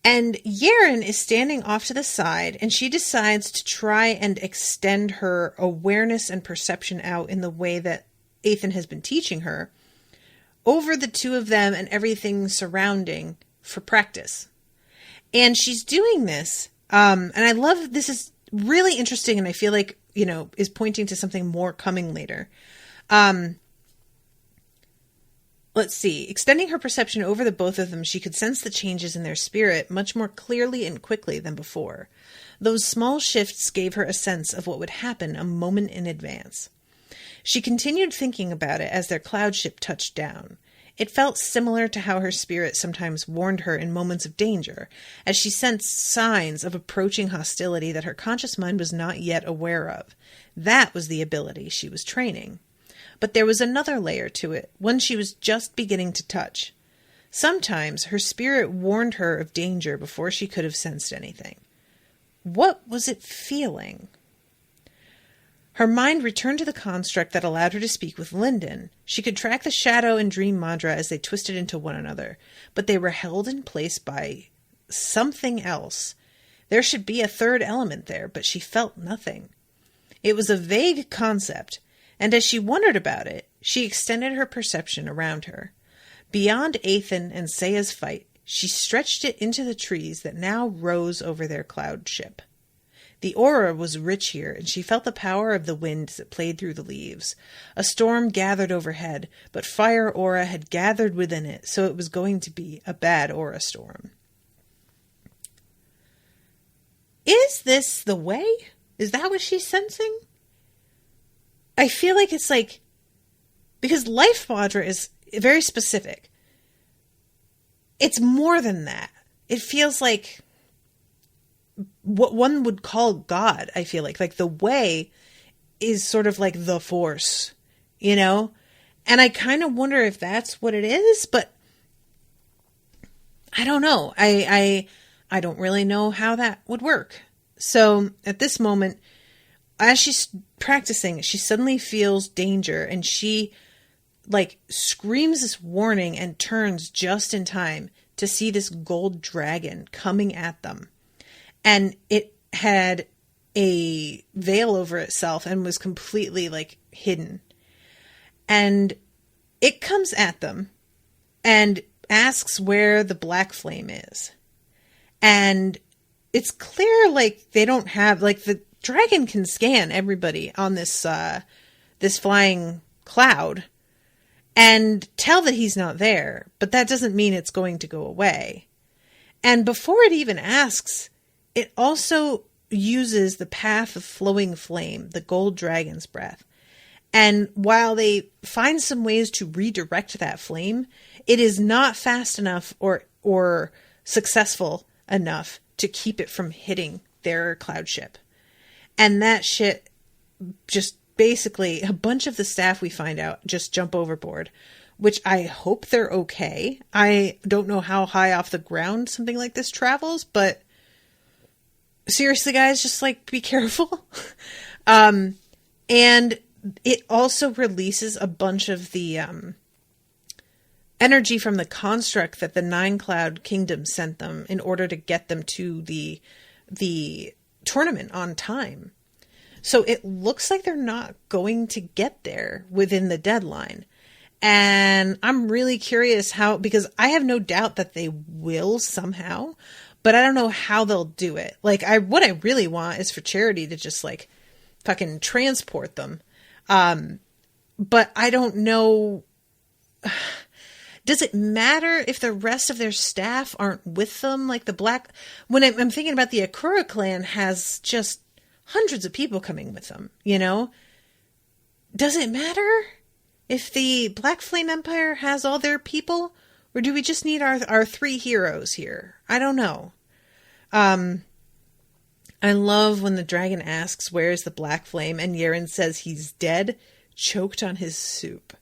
S2: And Yerin is standing off to the side, and she decides to try and extend her awareness and perception out in the way that Eithan has been teaching her over the two of them and everything surrounding for practice. And she's doing this, and I love, this is really interesting, and I feel like, you know, is pointing to something more coming later. Let's see. Extending her perception over the both of them, she could sense the changes in their spirit much more clearly and quickly than before. Those small shifts gave her a sense of what would happen a moment in advance. She continued thinking about it as their cloud ship touched down. It felt similar to how her spirit sometimes warned her in moments of danger, as she sensed signs of approaching hostility that her conscious mind was not yet aware of. That was the ability she was training. But there was another layer to it, one she was just beginning to touch. Sometimes her spirit warned her of danger before she could have sensed anything. What was it feeling? Her mind returned to the construct that allowed her to speak with Lindon. She could track the shadow and dream mantra as they twisted into one another, but they were held in place by something else. There should be a third element there, but she felt nothing. It was a vague concept, and as she wondered about it, she extended her perception around her. Beyond Eithan and Sea's fight, she stretched it into the trees that now rose over their cloud ship. The aura was rich here, and she felt the power of the wind as it played through the leaves. A storm gathered overhead, but fire aura had gathered within it, so it was going to be a bad aura storm. Is this the way? Is that what she's sensing? I feel like it's like, because life mantra is very specific. It's more than that. It feels like what one would call God, I feel like the way is sort of like the force, you know? And I kind of wonder if that's what it is, but I don't know. I don't really know how that would work. So at this moment, as she's practicing, she suddenly feels danger, and she like screams this warning and turns just in time to see this gold dragon coming at them. And it had a veil over itself and was completely like hidden. And it comes at them and asks where the black flame is. And it's clear like they don't have, like, the dragon can scan everybody on this this flying cloud and tell that he's not there, but that doesn't mean it's going to go away. And before it even asks, it also uses the path of flowing flame, the gold dragon's breath. And while they find some ways to redirect that flame, it is not fast enough or successful enough to keep it from hitting their cloud ship. And that shit, just basically, a bunch of the staff, we find out, just jump overboard, which I hope they're okay. I don't know how high off the ground something like this travels, but seriously, guys, just like be careful. And it also releases a bunch of the energy from the construct that the Nine Cloud Kingdom sent them in order to get them to the tournament on time. So it looks like they're not going to get there within the deadline. And I'm really curious how, because I have no doubt that they will somehow, but I don't know how they'll do it. Like, what I really want is for Charity to just like fucking transport them. But I don't know. Does it matter if the rest of their staff aren't with them? Like when I'm thinking about the Akura clan has just hundreds of people coming with them, you know? Does it matter if the Black Flame Empire has all their people? Or do we just need our three heroes here? I don't know. I love when the dragon asks, where's the Black Flame? And Yerin says he's dead, choked on his soup.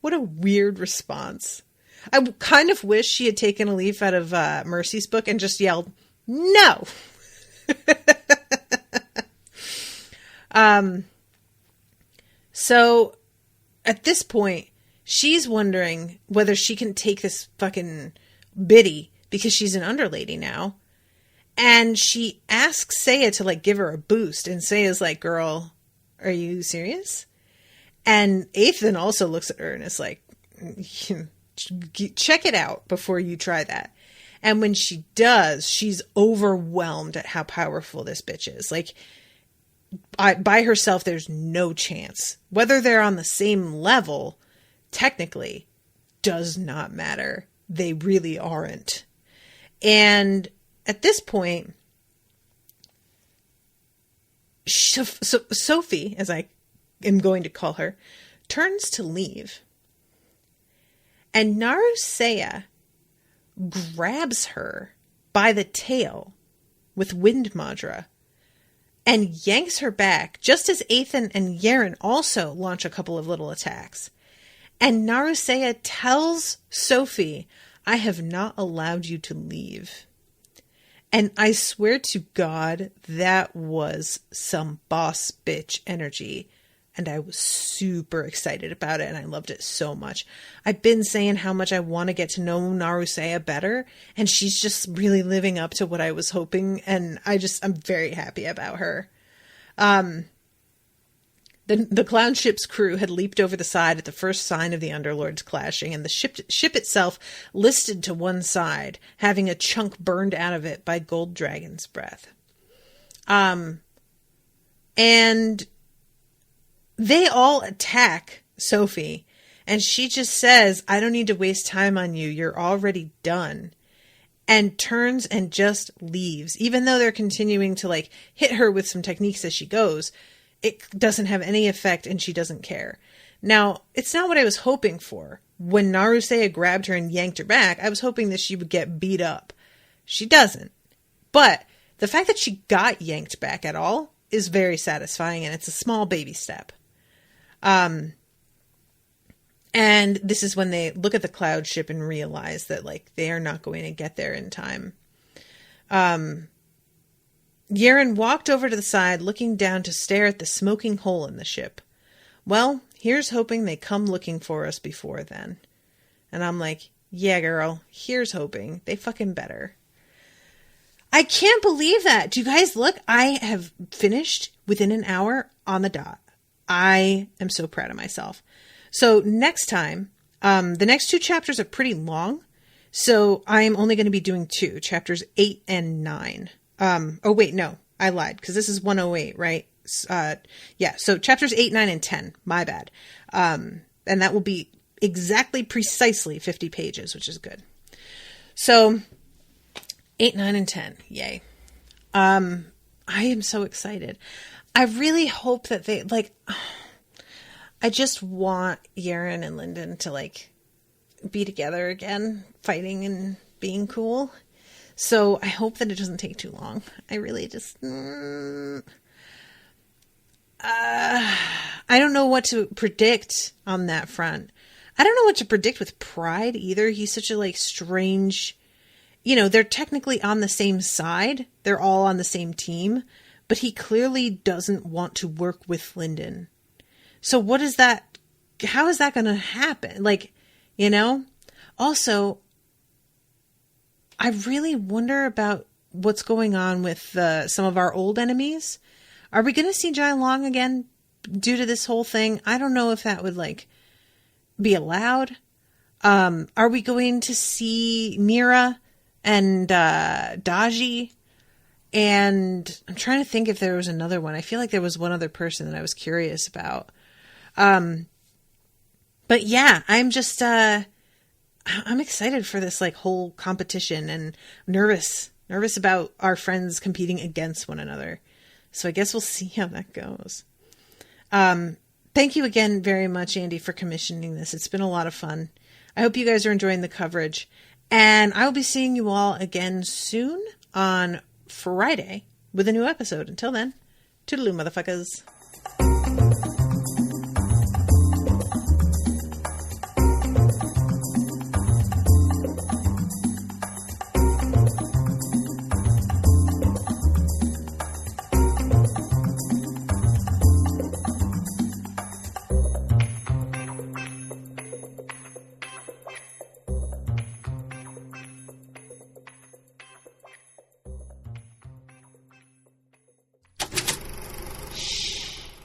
S2: What a weird response. I kind of wish she had taken a leaf out of Mercy's book and just yelled, no! So at this point, she's wondering whether she can take this fucking biddy because she's an underlady now. And she asks Seiya to like give her a boost. And Seiya's like, girl, are you serious? And Eithan also looks at her and is like, check it out before you try that. And when she does, she's overwhelmed at how powerful this bitch is. Like, by herself, there's no chance. Whether they're on the same level, technically, does not matter. They really aren't. And at this point, Sophie, as I am going to call her, turns to leave. And Naruseiya grabs her by the tail with Wind Madra and yanks her back, just as Eithan and Yerin also launch a couple of little attacks. And Naruseiya tells Sophie, I have not allowed you to leave. And I swear to God, that was some boss bitch energy. And I was super excited about it, and I loved it so much. I've been saying how much I want to get to know Naruseiya better, and she's just really living up to what I was hoping, and I'm very happy about her. The clown ship's crew had leaped over the side at the first sign of the Underlords clashing, and the ship itself listed to one side, having a chunk burned out of it by Gold Dragon's breath. And they all attack Sophie, and she just says, I don't need to waste time on you. You're already done. And turns and just leaves. Even though they're continuing to like hit her with some techniques as she goes, it doesn't have any effect and she doesn't care. Now, it's not what I was hoping for. When Naruseiya grabbed her and yanked her back, I was hoping that she would get beat up. She doesn't. But the fact that she got yanked back at all is very satisfying, and it's a small baby step. And this is when they look at the cloud ship and realize that like they are not going to get there in time. Yerin walked over to the side, looking down to stare at the smoking hole in the ship. Well, Here's hoping they come looking for us before then. And I'm like, yeah, girl, here's hoping. They fucking better. I can't believe that. Do you guys look? I have finished within an hour on the dot. I am so proud of myself. So next time, the next 2 chapters are pretty long. So I'm only going to be doing 2, chapters 8 and 9. Oh, wait, no, I lied because this is 108, right? Yeah, so chapters 8, 9, and 10. My bad. And that will be precisely 50 pages, which is good. So 8, 9, and 10. Yay. I am so excited. I really hope that they, I just want Yerin and Lindon to, be together again, fighting and being cool. So I hope that it doesn't take too long. I really just... I don't know what to predict on that front. I don't know what to predict with Pride either. He's such a strange, they're technically on the same side. They're all on the same team, but he clearly doesn't want to work with Lindon. So what is that? How is that going to happen? Also, I really wonder about what's going on with some of our old enemies. Are we going to see Jai Long again due to this whole thing? I don't know if that would be allowed. Are we going to see Mira and Daji? And I'm trying to think if there was another one. I feel like there was one other person that I was curious about. But yeah, I'm just, I'm excited for this whole competition and nervous about our friends competing against one another. So I guess we'll see how that goes. Thank you again very much, Andy, for commissioning this. It's been a lot of fun. I hope you guys are enjoying the coverage. And I will be seeing you all again soon on Friday with a new episode. Until then, toodaloo, motherfuckers.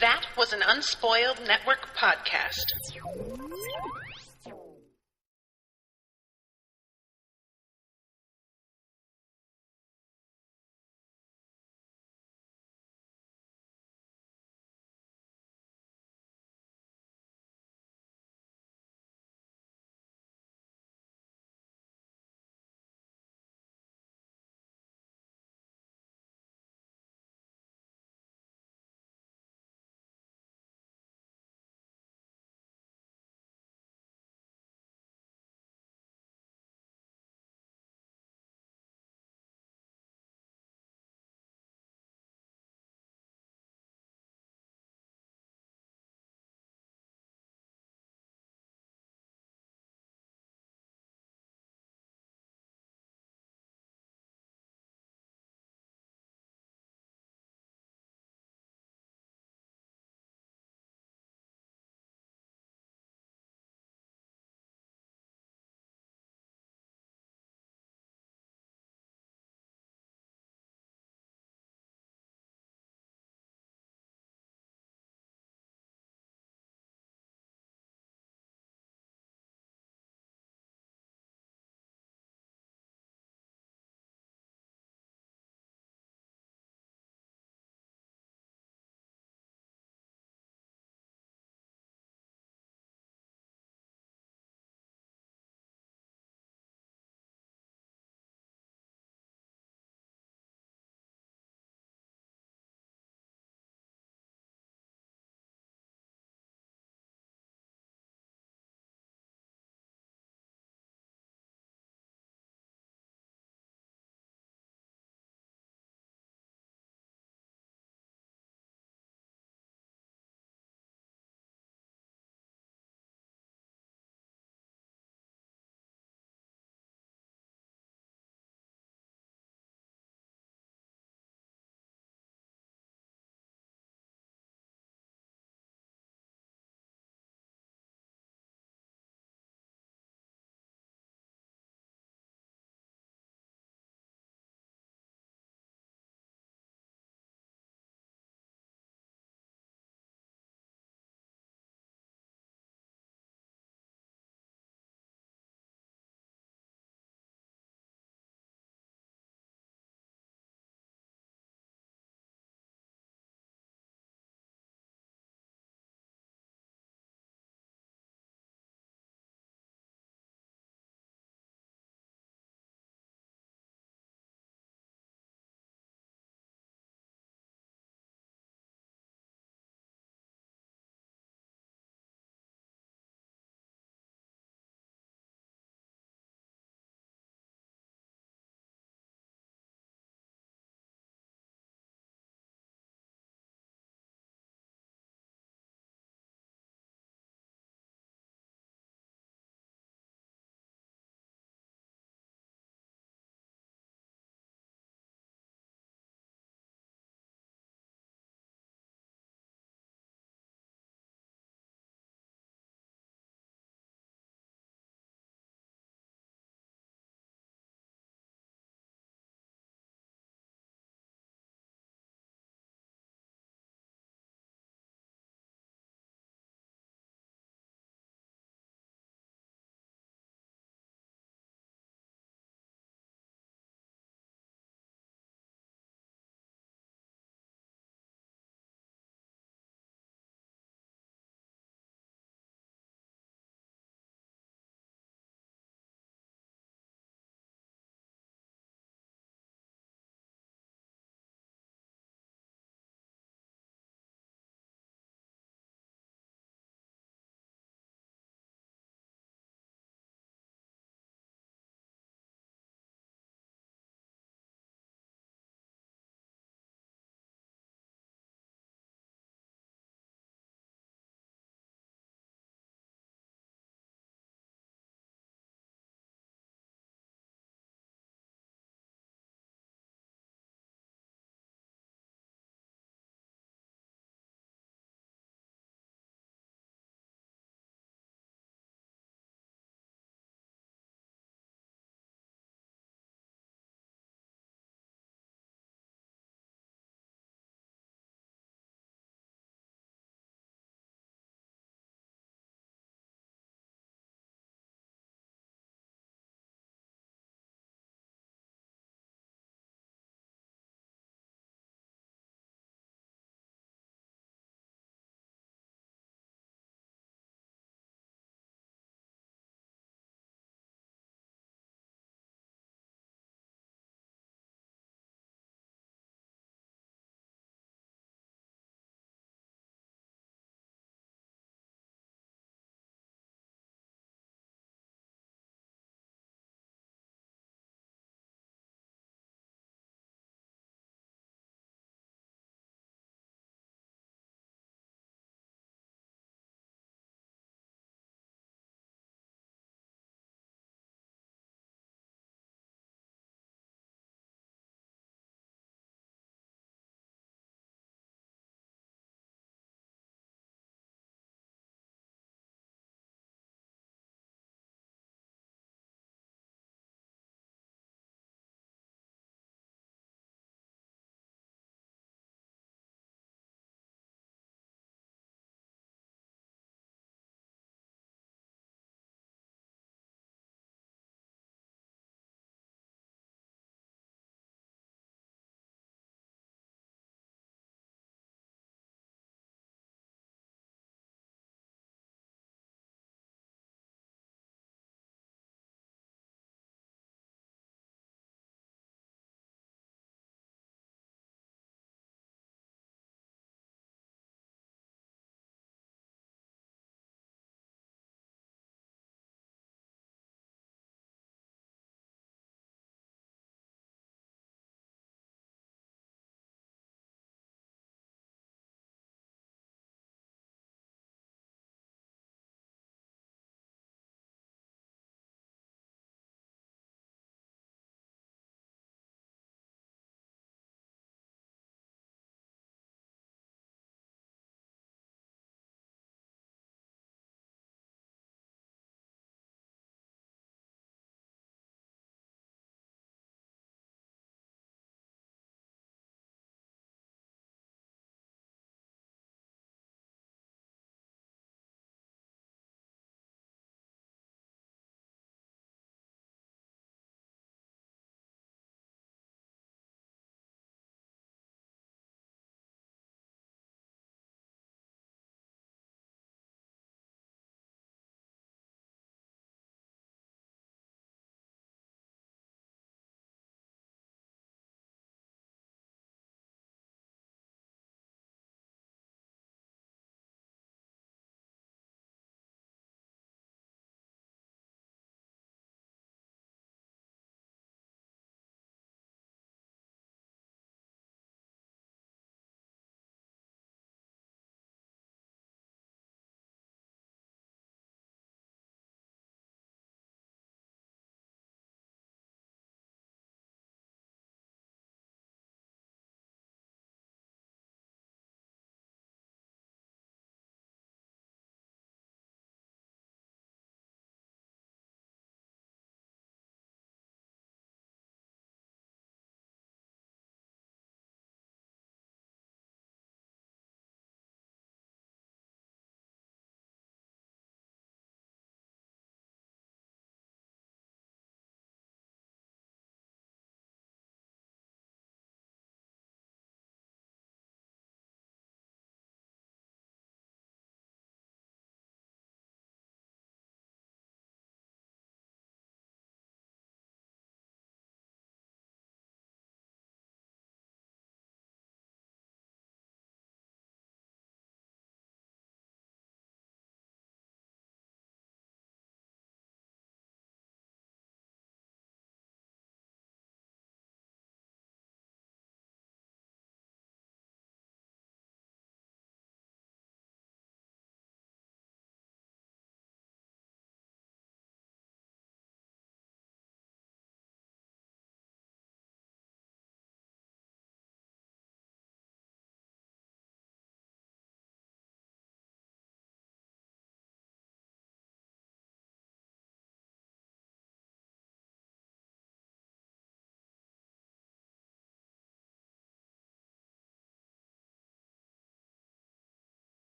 S1: That was an Unspoiled Network podcast.